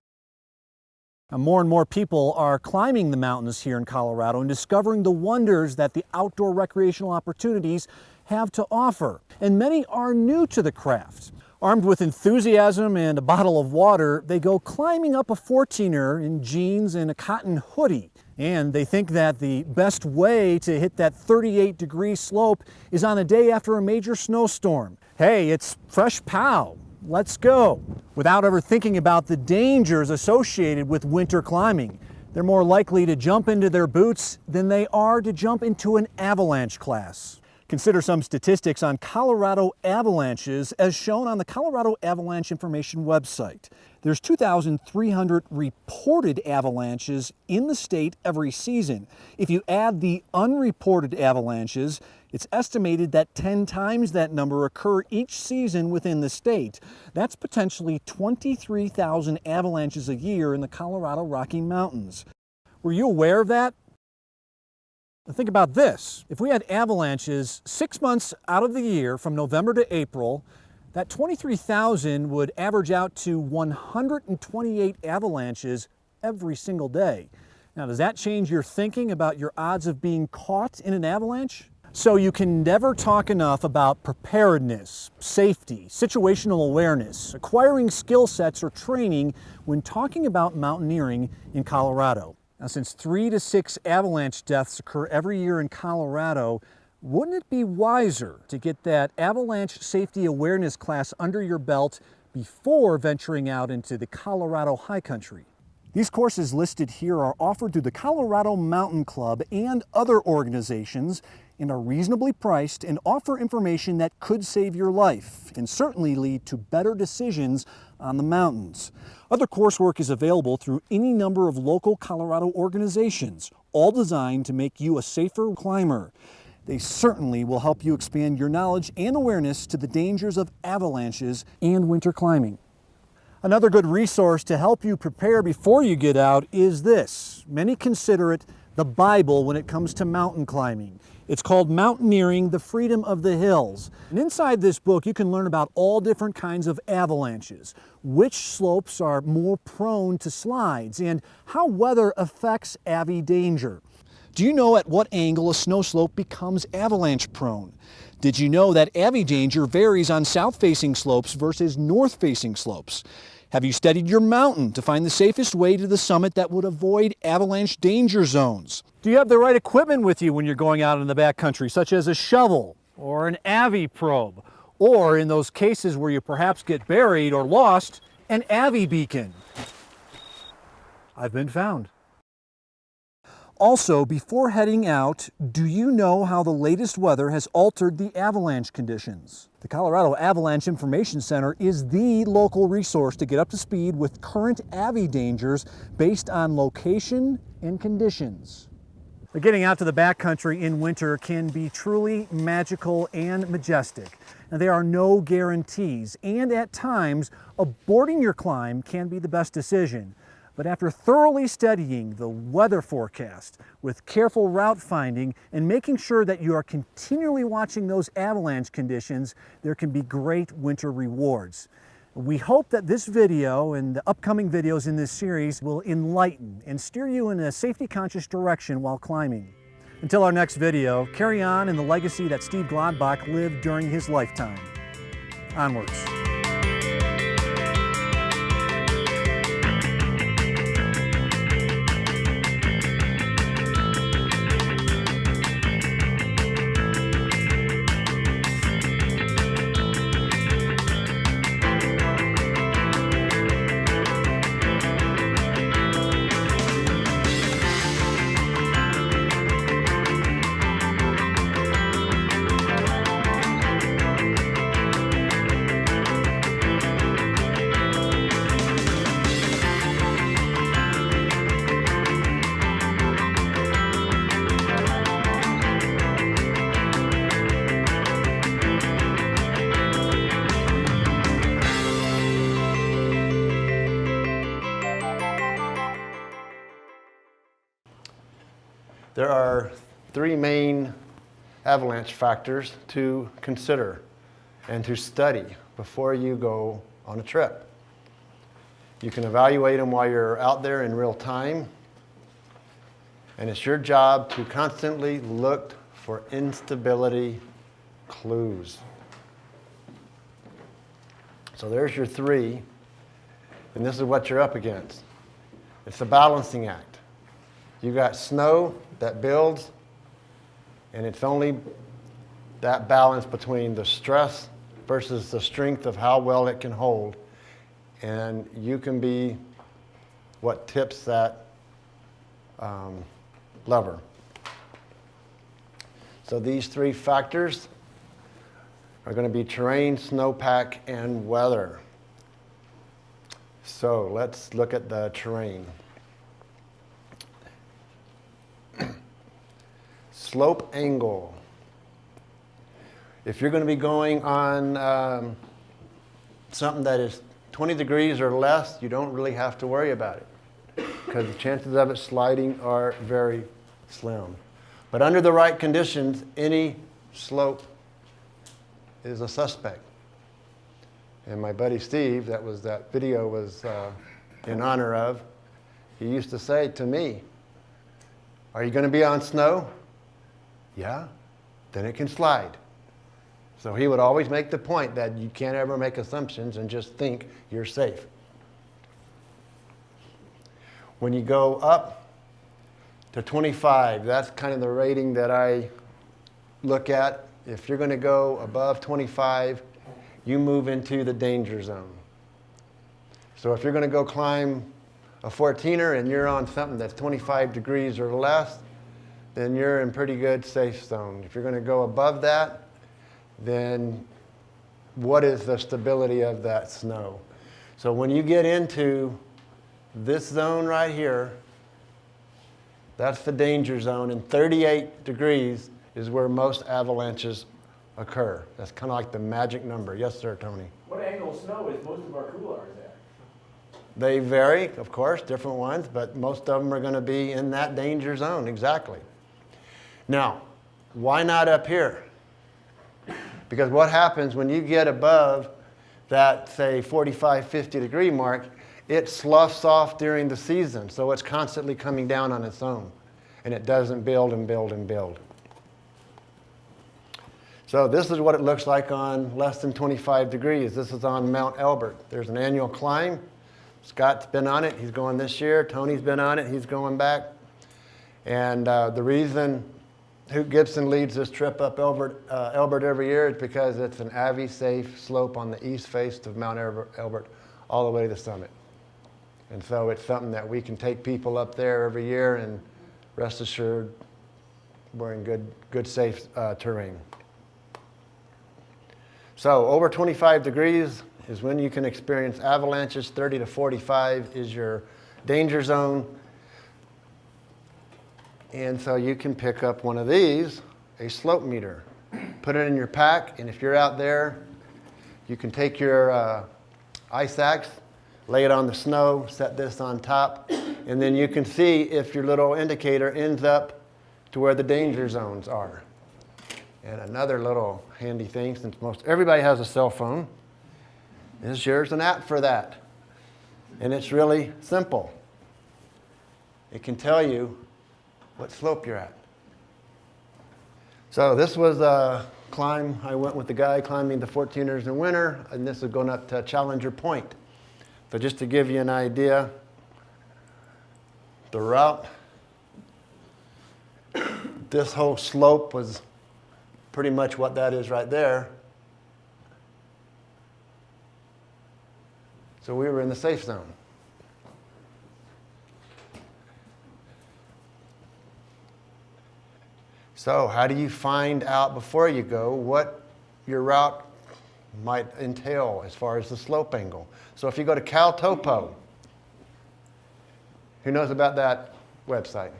Now, more and more people are climbing the mountains here in Colorado and discovering the wonders that the outdoor recreational opportunities have to offer. And many are new to the craft. Armed with enthusiasm and a bottle of water, they go climbing up a 14er in jeans and a cotton hoodie. And they think that the best way to hit that 38-degree slope is on a day after a major snowstorm. Hey, it's fresh pow. Let's go. Without ever thinking about the dangers associated with winter climbing. They're more likely to jump into their boots than they are to jump into an avalanche class. Consider some statistics on Colorado avalanches as shown on the Colorado Avalanche Information website. There's 2,300 reported avalanches in the state every season. If you add the unreported avalanches, it's estimated that 10 times that number occur each season within the state. That's potentially 23,000 avalanches a year in the Colorado Rocky Mountains. Were you aware of that? Think about this. If we had avalanches 6 months out of the year from November to April, that 23,000 would average out to 128 avalanches every single day. Now, does that change your thinking about your odds of being caught in an avalanche? So you can never talk enough about preparedness, safety, situational awareness, acquiring skill sets or training when talking about mountaineering in Colorado. Now, since 3 to 6 avalanche deaths occur every year in Colorado, wouldn't it be wiser to get that avalanche safety awareness class under your belt before venturing out into the Colorado high country? These courses listed here are offered through the Colorado Mountain Club and other organizations, and are reasonably priced and offer information that could save your life and certainly lead to better decisions on the mountains. Other coursework is available through any number of local Colorado organizations, all designed to make you a safer climber. They certainly will help you expand your knowledge and awareness to the dangers of avalanches and winter climbing. Another good resource to help you prepare before you get out is this. Many consider it the Bible when it comes to mountain climbing. It's called Mountaineering: The Freedom of the Hills. And inside this book, you can learn about all different kinds of avalanches, which slopes are more prone to slides, and how weather affects avy danger. Do you know at what angle a snow slope becomes avalanche prone? Did you know that avy danger varies on south-facing slopes versus north-facing slopes? Have you studied your mountain to find the safest way to the summit that would avoid avalanche danger zones? Do you have the right equipment with you when you're going out in the backcountry, such as a shovel or an avy probe, or in those cases where you perhaps get buried or lost, an avy beacon? I've been found. Also, before heading out, do you know how the latest weather has altered the avalanche conditions? The Colorado Avalanche Information Center is the local resource to get up to speed with current avy dangers based on location and conditions. Getting out to the backcountry in winter can be truly magical and majestic. Now, there are no guarantees, and at times, aborting your climb can be the best decision. But after thoroughly studying the weather forecast with careful route finding and making sure that you are continually watching those avalanche conditions, there can be great winter rewards. We hope that this video and the upcoming videos in this series will enlighten and steer you in a safety-conscious direction while climbing. Until our next video, carry on in the legacy that Steve Gladbach lived during his lifetime. Onwards. There are three main avalanche factors to consider and to study before you go on a trip. You can evaluate them while you're out there in real time, and it's your job to constantly look for instability clues. So there's your three, and this is what you're up against. It's a balancing act. You got snow that builds, and it's only that balance between the stress versus the strength of how well it can hold. And you can be what tips that lever. So these three factors are going to be terrain, snowpack, and weather. So let's look at the terrain. Slope angle. If you're going to be going on something that is 20 degrees or less, you don't really have to worry about it because the chances of it sliding are very slim. But under the right conditions, any slope is a suspect. And my buddy Steve, that video was in honor of, he used to say to me, "Are you going to be on snow?" "Yeah, then it can slide." So he would always make the point that you can't ever make assumptions and just think you're safe. When you go up to 25, that's kind of the rating that I look at. If you're going to go above 25, you move into the danger zone. So if you're going to go climb a 14er and you're on something that's 25 degrees or less, then you're in pretty good safe zone. If you're going to go above that, then what is the stability of that snow? So when you get into this zone right here, that's the danger zone, and 38 degrees is where most avalanches occur. That's kind of like the magic number. Yes, sir, Tony? What angle of snow is most of our couloirs at? They vary, of course, different ones, but most of them are going to be in that danger zone, exactly. Now, why not up here? Because what happens when you get above that, say, 45, 50 degree mark, it sloughs off during the season, so it's constantly coming down on its own, and it doesn't build and build and build. So this is what it looks like on less than 25 degrees. This is on Mount Elbert. There's an annual climb. Scott's been on it. He's going this year. Tony's been on it. He's going back. And the reason Hoot Gibson leads this trip up Elbert every year is because it's an AVI-safe slope on the east face of Mount Elbert all the way to the summit. And so it's something that we can take people up there every year, and rest assured we're in good safe terrain. So over 25 degrees is when you can experience avalanches. 30 to 45 is your danger zone. And so you can pick up one of these, a slope meter. Put it in your pack, and if you're out there, you can take your ice axe, lay it on the snow, set this on top, and then you can see if your little indicator ends up to where the danger zones are. And another little handy thing, since most everybody has a cell phone, is here's an app for that. And it's really simple. It can tell you what slope you're at. So this was a climb. I went with the guy climbing the 14ers in winter, and this is going up to Challenger Point. So just to give you an idea, the route, this whole slope was pretty much what that is right there. So we were in the safe zone. So how do you find out before you go what your route might entail as far as the slope angle? So if you go to CalTopo, who knows about that website?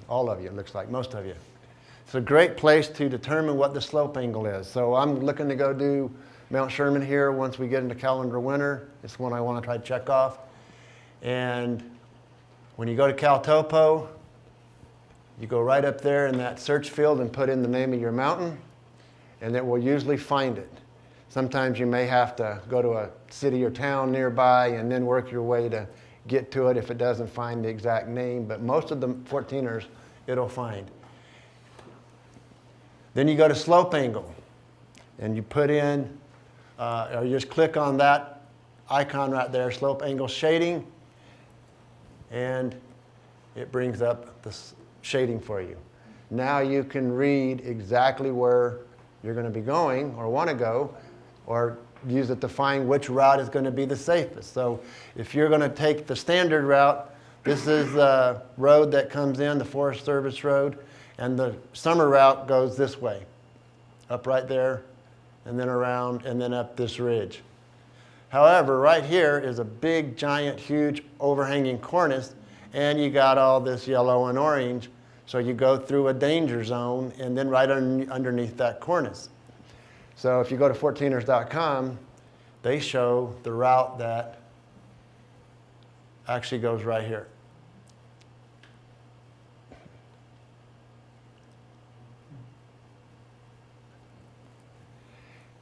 All of you, it looks like, most of you. It's a great place to determine what the slope angle is. So I'm looking to go do Mount Sherman here once we get into calendar winter. It's one I want to try to check off. And when you go to CalTopo, you go right up there in that search field and put in the name of your mountain, and it will usually find it. Sometimes you may have to go to a city or town nearby and then work your way to get to it if it doesn't find the exact name, but most of the 14ers it'll find. Then you go to slope angle, and you put in, or you just click on that icon right there, slope angle shading, and it brings up the shading for you. Now you can read exactly where you're going to be going or want to go, or use it to find which route is going to be the safest. So if you're going to take the standard route, this is the road that comes in, the Forest Service road, and the summer route goes this way, up right there, and then around, and then up this ridge. However, right here is a big, giant, huge overhanging cornice, and you got all this yellow and orange, so you go through a danger zone, and then right underneath that cornice. So if you go to 14ers.com, they show the route that actually goes right here.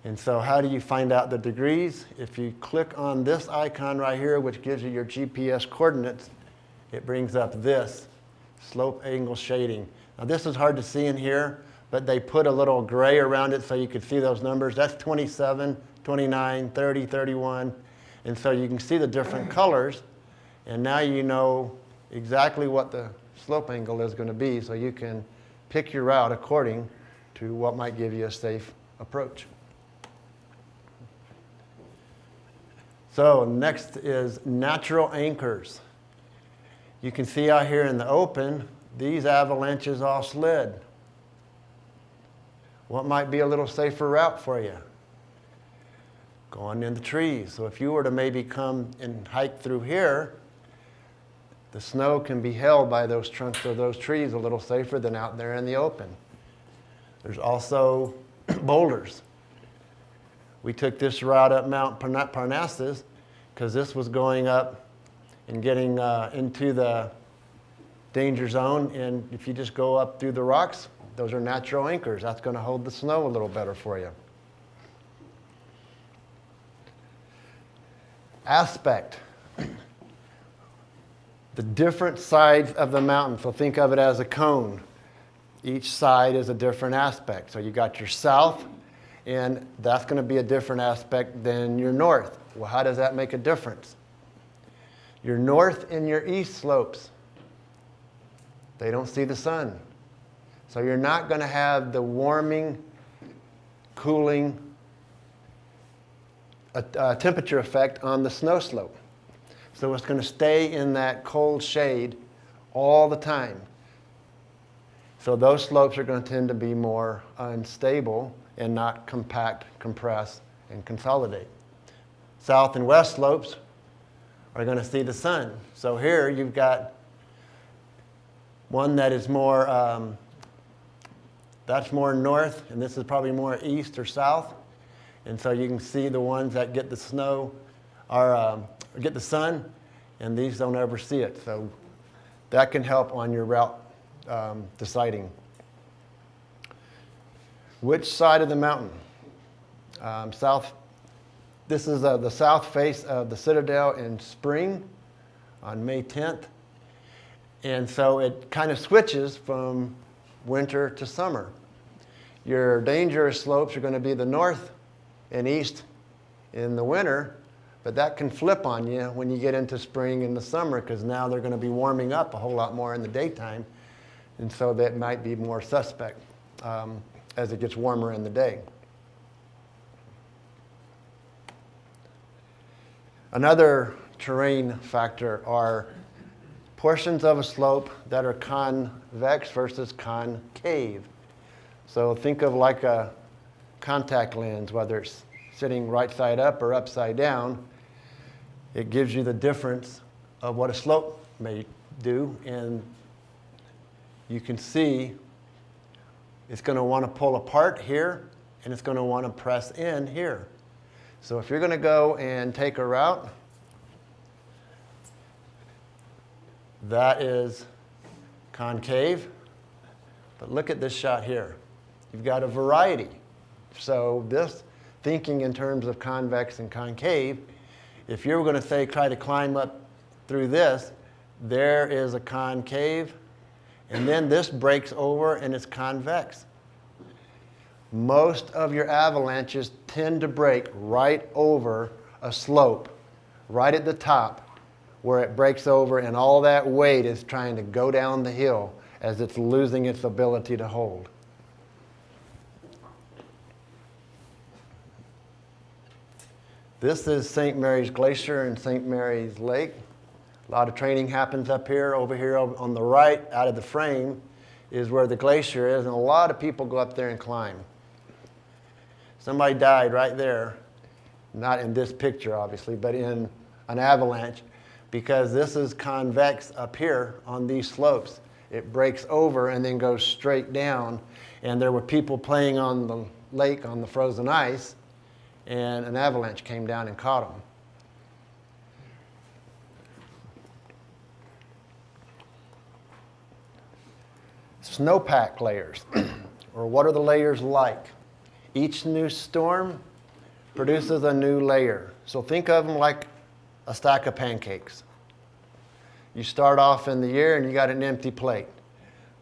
And so how do you find out the degrees? If you click on this icon right here, which gives you your GPS coordinates, it brings up this slope angle shading. Now this is hard to see in here, but they put a little gray around it so you can see those numbers. That's 27, 29, 30, 31. And so you can see the different colors, and now you know exactly what the slope angle is going to be, so you can pick your route according to what might give you a safe approach. So next is natural anchors. You can see out here in the open, these avalanches all slid. What might be a little safer route for you? Going in the trees. So if you were to maybe come and hike through here, the snow can be held by those trunks of those trees a little safer than out there in the open. There's also boulders. We took this route up Mount Parnassus because this was going up and getting into the danger zone. And if you just go up through the rocks, those are natural anchors. That's going to hold the snow a little better for you. Aspect. The different sides of the mountain. So think of it as a cone. Each side is a different aspect. So you got your south, and that's going to be a different aspect than your north. Well, how does that make a difference? Your north and your east slopes, they don't see the sun. So you're not going to have the warming, cooling temperature effect on the snow slope. So it's going to stay in that cold shade all the time. So those slopes are going to tend to be more unstable and not compact, compress, and consolidate. South and west slopes are going to see the sun. So here you've got one that is more, that's more north, and this is probably more east or south. And so you can see the ones that get the snow are get the sun, and these don't ever see it. So that can help on your route deciding. Which side of the mountain? South. This is the south face of the Citadel in spring on May 10th. And so it kind of switches from winter to summer. Your dangerous slopes are going to be the north and east in the winter, but that can flip on you when you get into spring and the summer, because now they're going to be warming up a whole lot more in the daytime, and so that might be more suspect as it gets warmer in the day. Another terrain factor are portions of a slope that are convex versus concave. So think of like a contact lens, whether it's sitting right side up or upside down. It gives you the difference of what a slope may do, and you can see it's going to want to pull apart here, and it's going to want to press in here. So if you're going to go and take a route, that is concave, but look at this shot here. You've got a variety. So this, thinking in terms of convex and concave, if you're going to say try to climb up through this, there is a concave, and then this breaks over and it's convex. Most of your avalanches tend to break right over a slope, right at the top, where it breaks over and all that weight is trying to go down the hill as it's losing its ability to hold. This is St. Mary's Glacier and St. Mary's Lake. A lot of training happens up here. Over here on the right, out of the frame, is where the glacier is, and a lot of people go up there and climb. Somebody died right there, not in this picture obviously, but in an avalanche, because this is convex up here on these slopes. It breaks over and then goes straight down, and there were people playing on the lake on the frozen ice, and an avalanche came down and caught them. Snowpack layers, or what are the layers like? Each new storm produces a new layer. So think of them like a stack of pancakes. You start off in the year and you got an empty plate.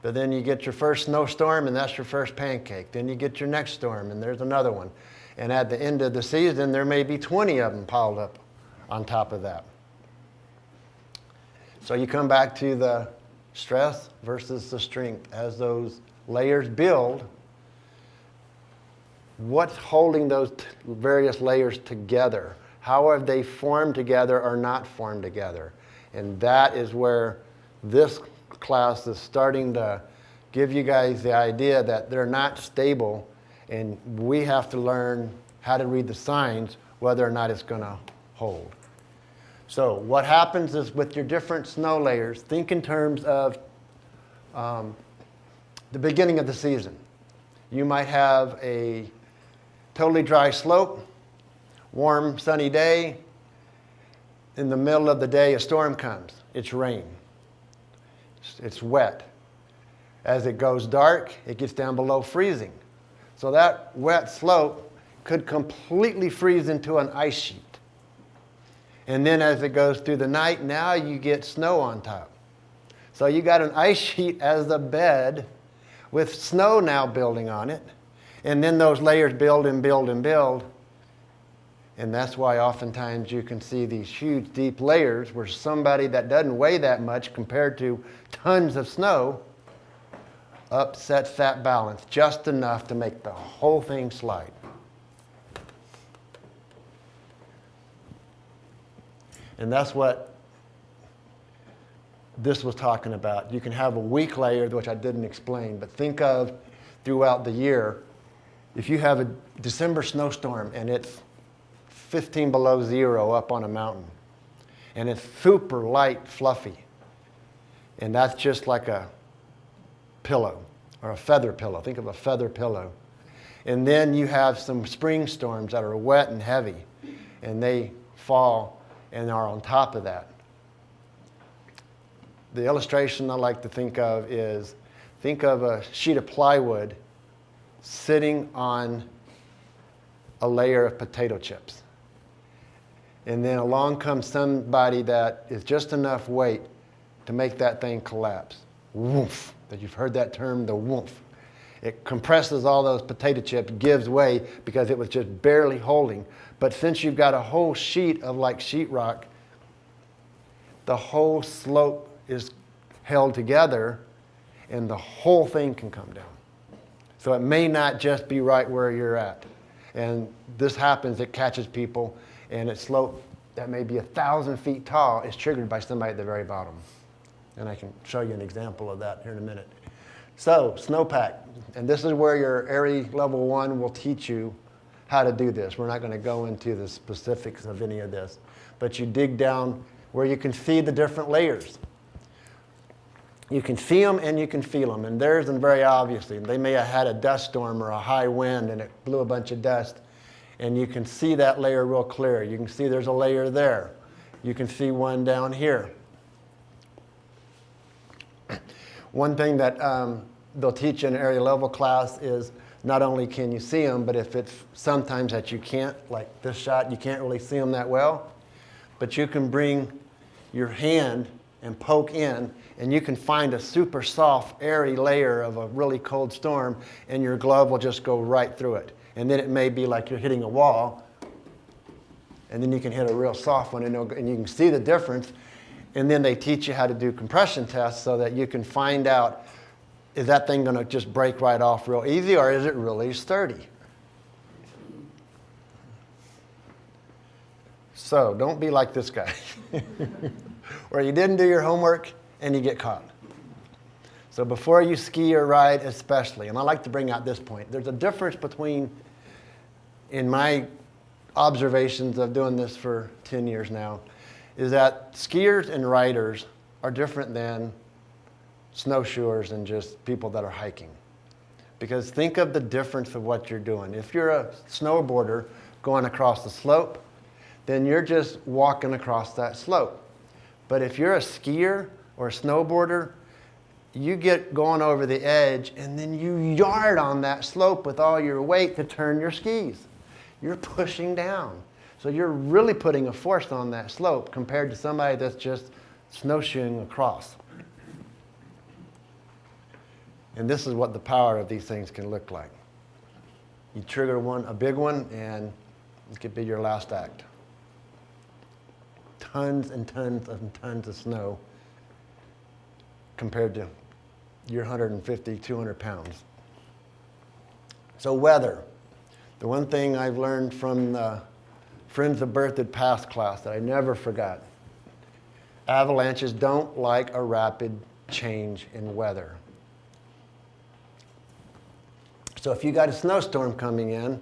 But then you get your first snowstorm and that's your first pancake. Then you get your next storm and there's another one. And at the end of the season, there may be 20 of them piled up on top of that. So you come back to the stress versus the strength. As those layers build, what's holding those various layers together? How have they formed together or not formed together? And that is where this class is starting to give you guys the idea that they're not stable, and we have to learn how to read the signs, whether or not it's going to hold. So what happens is with your different snow layers, think in terms of the beginning of the season. You might have a totally dry slope, warm, sunny day. In the middle of the day, a storm comes. It's rain. It's wet. As it goes dark, it gets down below freezing. So that wet slope could completely freeze into an ice sheet. And then as it goes through the night, now you get snow on top. So you got an ice sheet as the bed with snow now building on it. And then those layers build and build and build. And that's why oftentimes you can see these huge deep layers where somebody that doesn't weigh that much compared to tons of snow upsets that balance just enough to make the whole thing slide. And that's what this was talking about. You can have a weak layer, which I didn't explain, but think of throughout the year, if you have a December snowstorm and it's 15 below zero up on a mountain, and it's super light, fluffy, and that's just like a pillow or a feather pillow. Think of a feather pillow. And then you have some spring storms that are wet and heavy, and they fall and are on top of that. The illustration I like to think of is, think of a sheet of plywood sitting on a layer of potato chips. And then along comes somebody that is just enough weight to make that thing collapse. Woof. That you've heard that term, the woof. It compresses all those potato chips, gives way because it was just barely holding. But since you've got a whole sheet of like sheetrock, the whole slope is held together and the whole thing can come down. So it may not just be right where you're at. And this happens, it catches people, and a slope that may be 1,000 feet tall is triggered by somebody at the very bottom. And I can show you an example of that here in a minute. So, snowpack. And this is where your ARI Level 1 will teach you how to do this. We're not going to go into the specifics of any of this. But you dig down where you can see the different layers. You can see them and you can feel them. And there's them very obviously. They may have had a dust storm or a high wind and it blew a bunch of dust. And you can see that layer real clear. You can see there's a layer there. You can see one down here. One thing that they'll teach in an area level class is not only can you see them, but if it's sometimes that you can't, like this shot, you can't really see them that well, but you can bring your hand and poke in, and you can find a super soft, airy layer of a really cold storm, and your glove will just go right through it. And then it may be like you're hitting a wall, and then you can hit a real soft one, and you can see the difference. And then they teach you how to do compression tests so that you can find out, is that thing going to just break right off real easy, or is it really sturdy? So don't be like this guy, where you didn't do your homework and you get caught. So before you ski or ride especially, and I like to bring out this point, there's a difference between, in my observations of doing this for 10 years now, is that skiers and riders are different than snowshoers and just people that are hiking. Because think of the difference of what you're doing. If you're a snowboarder going across the slope, then you're just walking across that slope. But if you're a skier or a snowboarder, you get going over the edge and then you yard on that slope with all your weight to turn your skis. You're pushing down. So you're really putting a force on that slope compared to somebody that's just snowshoeing across. And this is what the power of these things can look like. You trigger a big one, and it could be your last act. Tons and tons and tons of snow compared to your 150, 200 pounds. So weather. The one thing I've learned from the Friends of Birthday Past class that I never forgot. Avalanches don't like a rapid change in weather. So if you got a snowstorm coming in,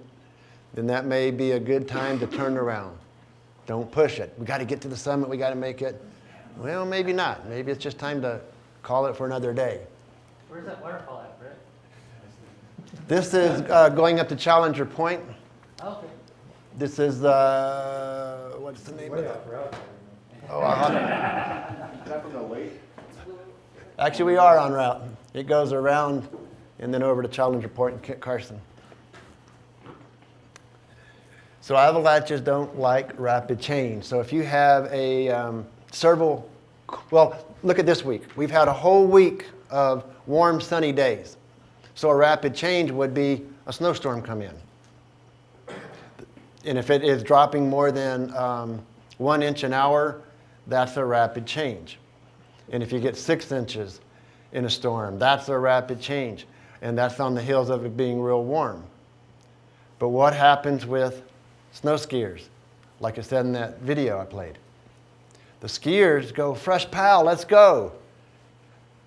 then that may be a good time to turn around. Don't push it. We got to get to the summit. We got to make it. Well, maybe not. Maybe it's just time to call it for another day. Where's that waterfall at, Brett? This is going up to Challenger Point. Okay. This is, what's the name of that? Oh, Is that from the lake? actually, we are en route. It goes around and then over to Challenger Point and Kit Carson. So avalanches don't like rapid change. So if you have a well, look at this week. We've had a whole week of warm, sunny days. So a rapid change would be a snowstorm come in. And if it is dropping more than 1 inch an hour, that's a rapid change. And if you get 6 inches in a storm, that's a rapid change. And that's on the heels of it being real warm. But what happens with snow skiers? Like I said in that video I played. The skiers go, fresh pow, let's go.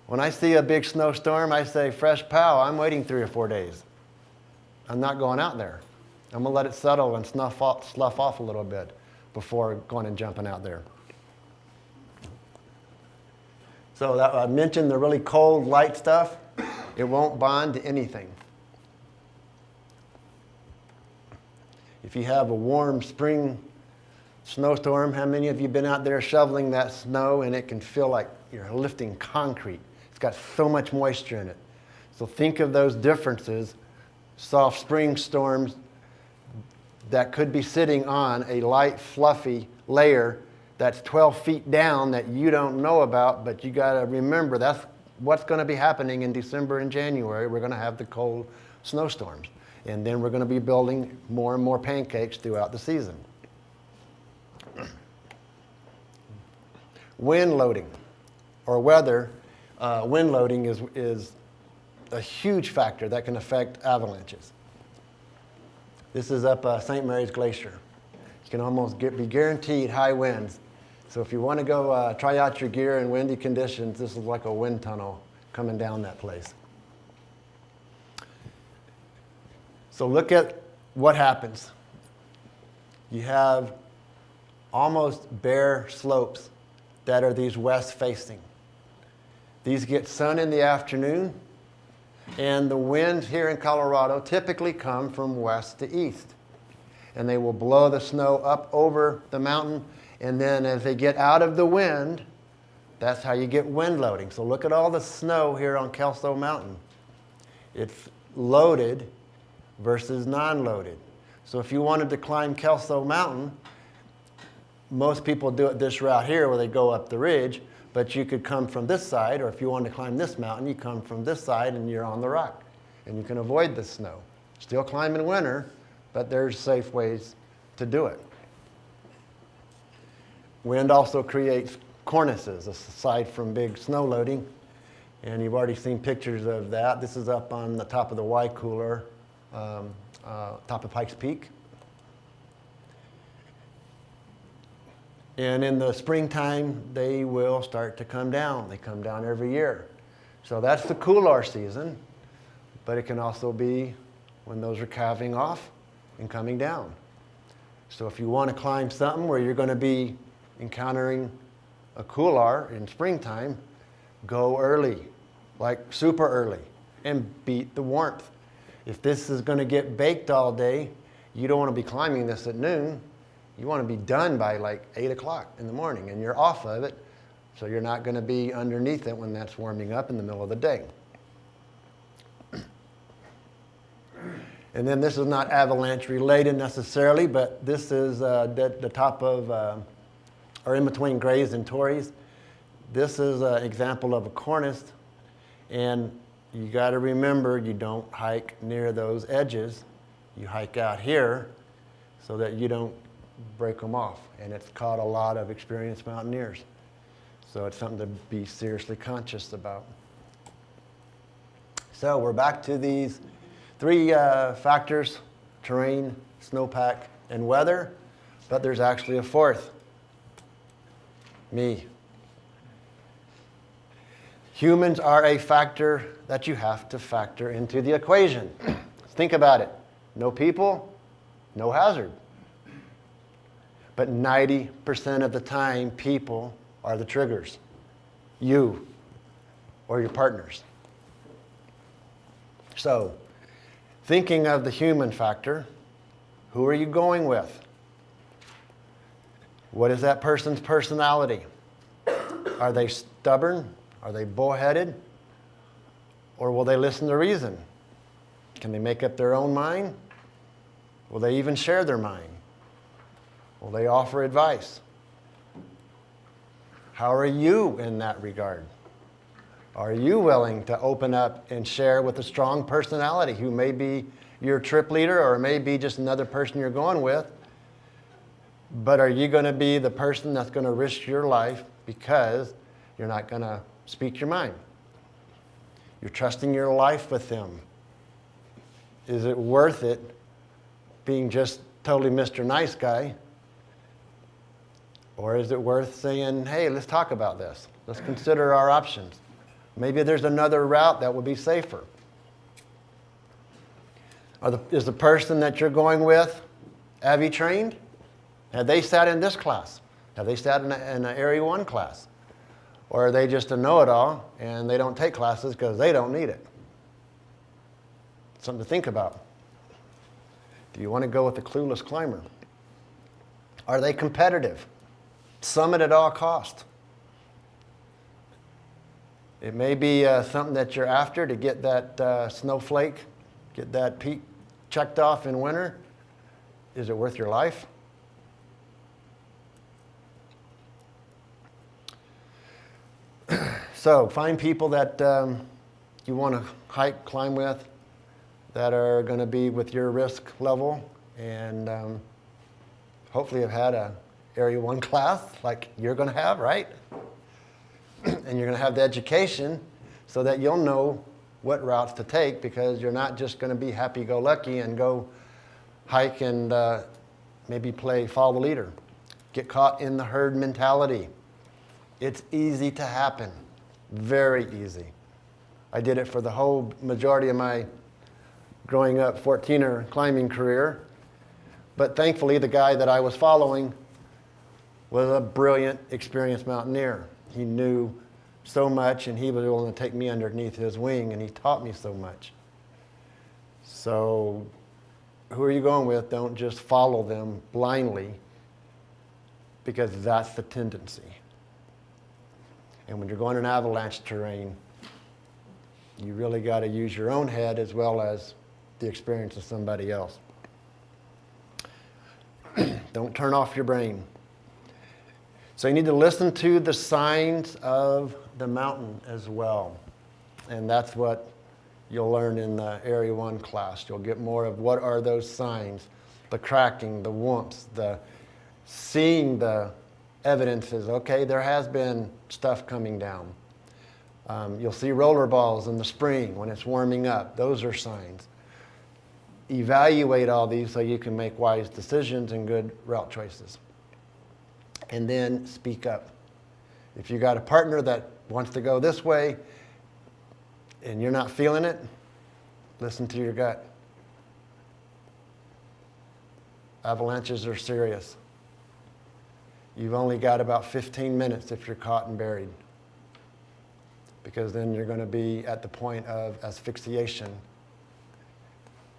When I see a big snowstorm, I say, fresh pow, I'm waiting 3 or 4 days. I'm not going out there. I'm going to let it settle and slough off a little bit before going and jumping out there. So I mentioned the really cold, light stuff. It won't bond to anything. If you have a warm spring snowstorm, how many of you have been out there shoveling that snow and it can feel like you're lifting concrete? It's got so much moisture in it. So think of those differences. Soft spring storms that could be sitting on a light, fluffy layer that's 12 feet down that you don't know about, but you got to remember that's what's going to be happening in December and January. We're going to have the cold snowstorms. And then we're going to be building more and more pancakes throughout the season. Wind loading or weather, wind loading is a huge factor that can affect avalanches. This is up St. Mary's Glacier. You can almost be guaranteed high winds. So if you want to go try out your gear in windy conditions, this is like a wind tunnel coming down that place. So look at what happens. You have almost bare slopes that are these west facing. These get sun in the afternoon, and the winds here in Colorado typically come from west to east. And they will blow the snow up over the mountain, and then as they get out of the wind, that's how you get wind loading. So look at all the snow here on Kelso Mountain. It's loaded versus non-loaded. So if you wanted to climb Kelso Mountain, most people do it this route here where they go up the ridge, but you could come from this side, or if you want to climb this mountain, you come from this side and you're on the rock. And you can avoid the snow. Still climb in winter, but there's safe ways to do it. Wind also creates cornices, aside from big snow loading. And you've already seen pictures of that. This is up on the top of the Y cooler, top of Pikes Peak. And in the springtime, they will start to come down. They come down every year. So that's the couloir season, but it can also be when those are calving off and coming down. So if you want to climb something where you're going to be encountering a couloir in springtime, go early, like super early, and beat the warmth. If this is going to get baked all day, you don't want to be climbing this at noon. You want to be done by like 8 o'clock in the morning, and you're off of it, so you're not going to be underneath it when that's warming up in the middle of the day. And then this is not avalanche related necessarily, but this is the top of, or in between Grays and Torreys. This is an example of a cornice, and you got to remember you don't hike near those edges. You hike out here so that you don't break them off, and it's caught a lot of experienced mountaineers. So it's something to be seriously conscious about. So we're back to these 3 factors: terrain, snowpack, and weather, but there's actually a 4th, me. Humans are a factor that you have to factor into the equation. Think about it. No people, no hazard. But 90% of the time, people are the triggers. You or your partners. So, thinking of the human factor, who are you going with? What is that person's personality? Are they stubborn? Are they bullheaded? Or will they listen to reason? Can they make up their own mind? Will they even share their mind? Will they offer advice? How are you in that regard? Are you willing to open up and share with a strong personality who may be your trip leader or may be just another person you're going with? But are you going to be the person that's going to risk your life because you're not going to speak your mind? You're trusting your life with them. Is it worth it being just totally Mr. Nice Guy? Or is it worth saying, hey, let's talk about this. Let's consider our options. Maybe there's another route that would be safer. Is the person that you're going with AVI trained? Have they sat in this class? Have they sat in an Area 1 class? Or are they just a know-it-all and they don't take classes because they don't need it? Something to think about. Do you want to go with the clueless climber? Are they competitive? Summit at all cost. It may be something that you're after to get that snowflake, get that peak checked off in winter. Is it worth your life? So find people that you want to hike, climb with, that are going to be with your risk level, and hopefully have had a Area 1 class like you're going to have, right? And you're going to have the education so that you'll know what routes to take, because you're not just going to be happy-go-lucky and go hike and maybe follow the leader. Get caught in the herd mentality. It's easy to happen, very easy. I did it for the whole majority of my growing up 14er climbing career, but thankfully the guy that I was following was a brilliant, experienced mountaineer. He knew so much, and he was willing to take me underneath his wing, and he taught me so much. So who are you going with? Don't just follow them blindly, because that's the tendency. And when you're going in avalanche terrain, you really got to use your own head as well as the experience of somebody else. Don't turn off your brain. So you need to listen to the signs of the mountain as well. And that's what you'll learn in the Area 1 class. You'll get more of what are those signs, the cracking, the whoops, the seeing the evidences. Okay, there has been stuff coming down. You'll see roller balls in the spring when it's warming up. Those are signs. Evaluate all these so you can make wise decisions and good route choices. And then speak up. If you got a partner that wants to go this way and you're not feeling it, listen to your gut. Avalanches are serious. You've only got about 15 minutes if you're caught and buried, because then you're going to be at the point of asphyxiation.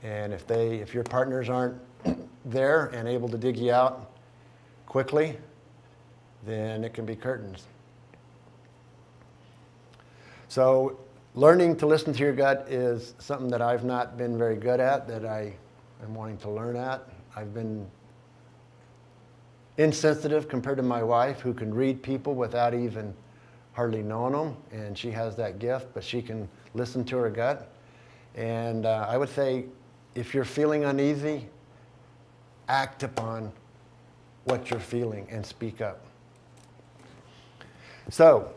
And if your partners aren't there and able to dig you out quickly, then it can be curtains. So learning to listen to your gut is something that I've not been very good at, that I am wanting to learn at. I've been insensitive compared to my wife, who can read people without even hardly knowing them, and she has that gift, but she can listen to her gut. And I would say, if you're feeling uneasy, act upon what you're feeling and speak up. So,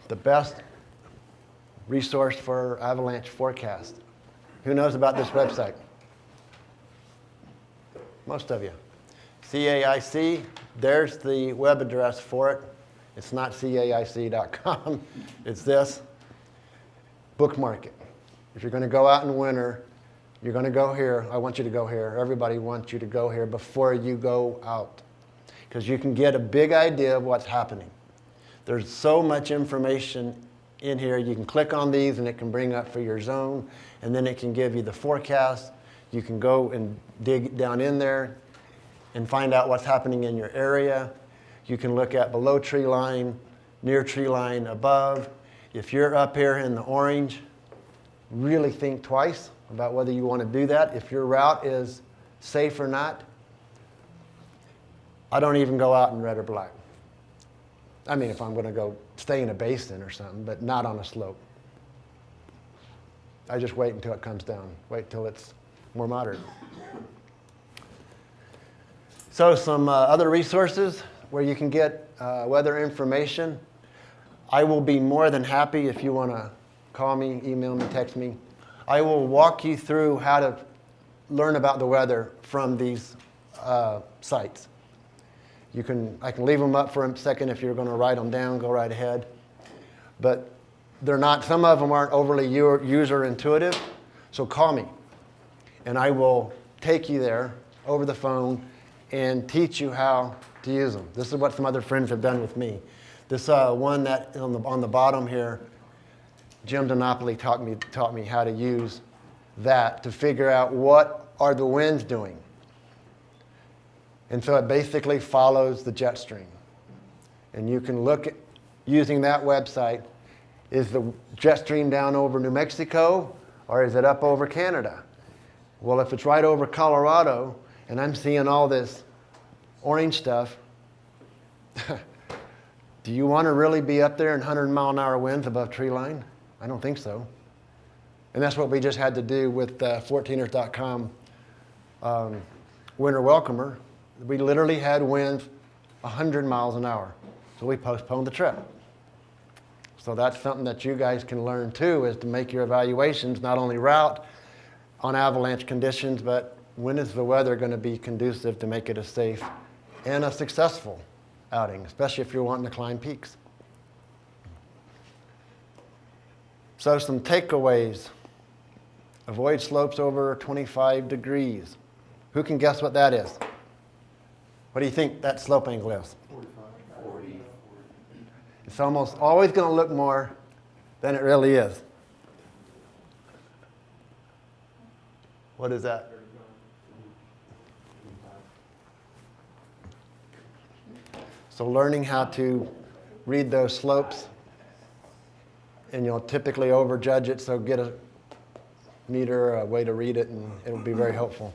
the best resource for avalanche forecast. Who knows about this website? Most of you. CAIC, there's the web address for it. It's not CAIC.com, it's this. bookmark it. If you're going to go out in winter, you're going to go here. I want you to go here. Everybody wants you to go here before you go out, because you can get a big idea of what's happening. There's so much information in here. You can click on these and it can bring up for your zone, and then it can give you the forecast. You can go and dig down in there and find out what's happening in your area. You can look at below tree line, near tree line, above. If you're up here in the orange, really think twice about whether you want to do that. If your route is safe or not. I don't even go out in red or black. I mean, if I'm going to go stay in a basin or something, but not on a slope. I just wait until it comes down. Wait till it's more moderate. So some other resources where you can get weather information. I will be more than happy if you want to call me, email me, text me. I will walk you through how to learn about the weather from these sites. I can leave them up for a second. If you're going to write them down, go right ahead. But they're not, some of them aren't overly user intuitive, so call me. And I will take you there over the phone and teach you how to use them. This is what some other friends have done with me. This one that on the bottom here, Jim Donopoli taught me how to use that to figure out what are the winds doing. And so it basically follows the jet stream. And you can look at, using that website, is the jet stream down over New Mexico or is it up over Canada? Well, if it's right over Colorado and I'm seeing all this orange stuff, do you want to really be up there in 100-mile-an-hour winds above tree line? I don't think so. And that's what we just had to do with 14ers.com winter welcomer. We literally had winds 100 miles an hour. So we postponed the trip. So that's something that you guys can learn too, is to make your evaluations, not only route on avalanche conditions, but when is the weather going to be conducive to make it a safe and a successful outing, especially if you're wanting to climb peaks. So some takeaways. Avoid slopes over 25 degrees. Who can guess what that is? What do you think that slope angle is? 40. It's almost always going to look more than it really is. What is that? So learning how to read those slopes, and you'll typically overjudge it, so get a meter, a way to read it, and it'll be very helpful.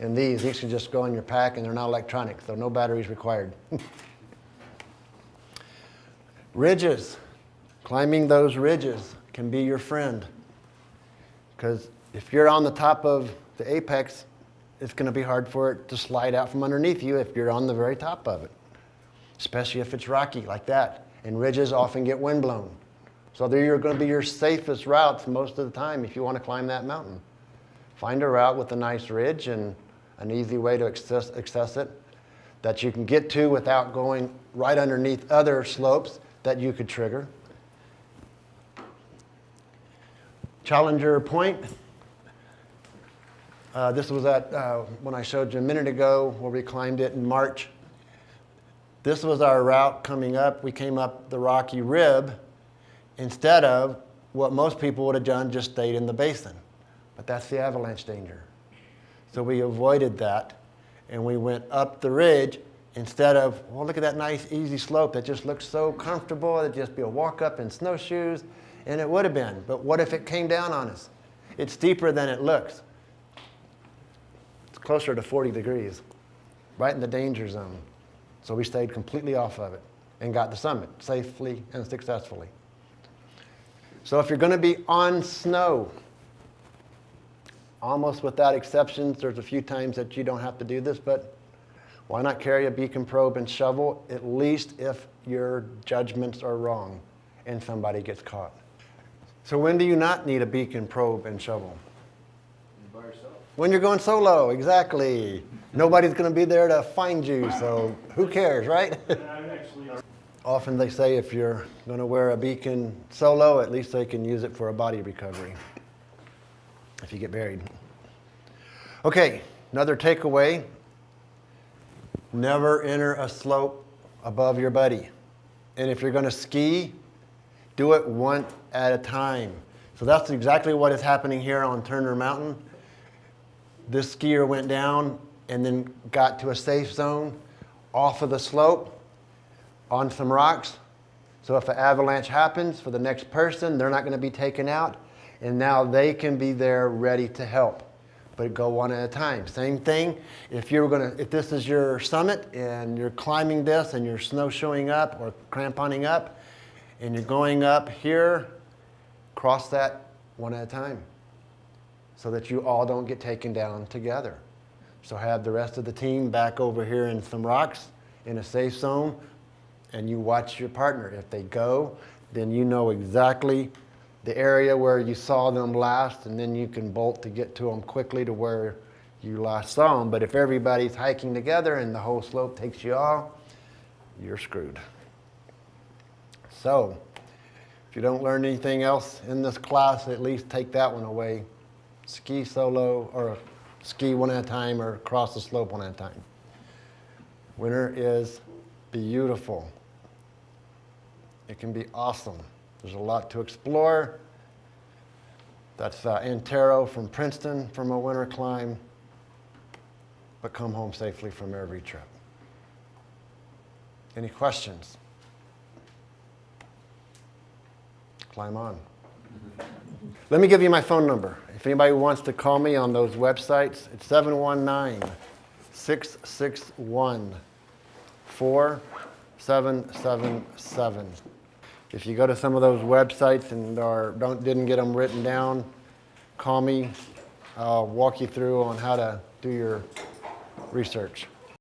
And these can just go in your pack, and they're not electronic, so no batteries required. Ridges. Climbing those ridges can be your friend. Because if you're on the top of the apex, it's going to be hard for it to slide out from underneath you if you're on the very top of it. Especially if it's rocky like that. And ridges often get windblown. So they're going to be your safest routes most of the time if you want to climb that mountain. Find a route with a nice ridge and an easy way to access it that you can get to without going right underneath other slopes that you could trigger. Challenger Point. This was at when I showed you a minute ago where we climbed it in March. This was our route coming up. We came up the rocky rib instead of what most people would have done, just stayed in the basin. But that's the avalanche danger. So we avoided that, and we went up the ridge instead of, well, look at that nice, easy slope that just looks so comfortable. It'd just be a walk up in snowshoes, and it would have been. But what if it came down on us? It's steeper than it looks. It's closer to 40 degrees, right in the danger zone. So we stayed completely off of it and got the summit safely and successfully. So if you're going to be on snow, almost without exceptions, there's a few times that you don't have to do this, but why not carry a beacon probe and shovel, at least if your judgments are wrong and somebody gets caught. So when do you not need a beacon probe and shovel? By yourself. When you're going solo, exactly. Nobody's going to be there to find you, so who cares, right? Often they say if you're going to wear a beacon solo, at least they can use it for a body recovery if you get buried. Okay, another takeaway. Never enter a slope above your buddy. And if you're going to ski, do it one at a time. So that's exactly what is happening here on Turner Mountain. This skier went down and then got to a safe zone off of the slope on some rocks. So if an avalanche happens for the next person, they're not going to be taken out. And now they can be there ready to help. But go one at a time. Same thing, if this is your summit and you're climbing this and you're snowshoeing up or cramponing up and you're going up here, cross that one at a time so that you all don't get taken down together. So have the rest of the team back over here in some rocks in a safe zone and you watch your partner. If they go, then you know exactly the area where you saw them last, and then you can bolt to get to them quickly to where you last saw them. But if everybody's hiking together and the whole slope takes you off, you're screwed. So, if you don't learn anything else in this class, at least take that one away. Ski solo, or ski one at a time, or cross the slope one at a time. Winter is beautiful. It can be awesome. There's a lot to explore. That's Antero from Princeton from a winter climb, but come home safely from every trip. Any questions? Climb on. Let me give you my phone number. If anybody wants to call me on those websites, it's 719-661-4777. If you go to some of those websites and didn't get them written down, call me. I'll walk you through on how to do your research.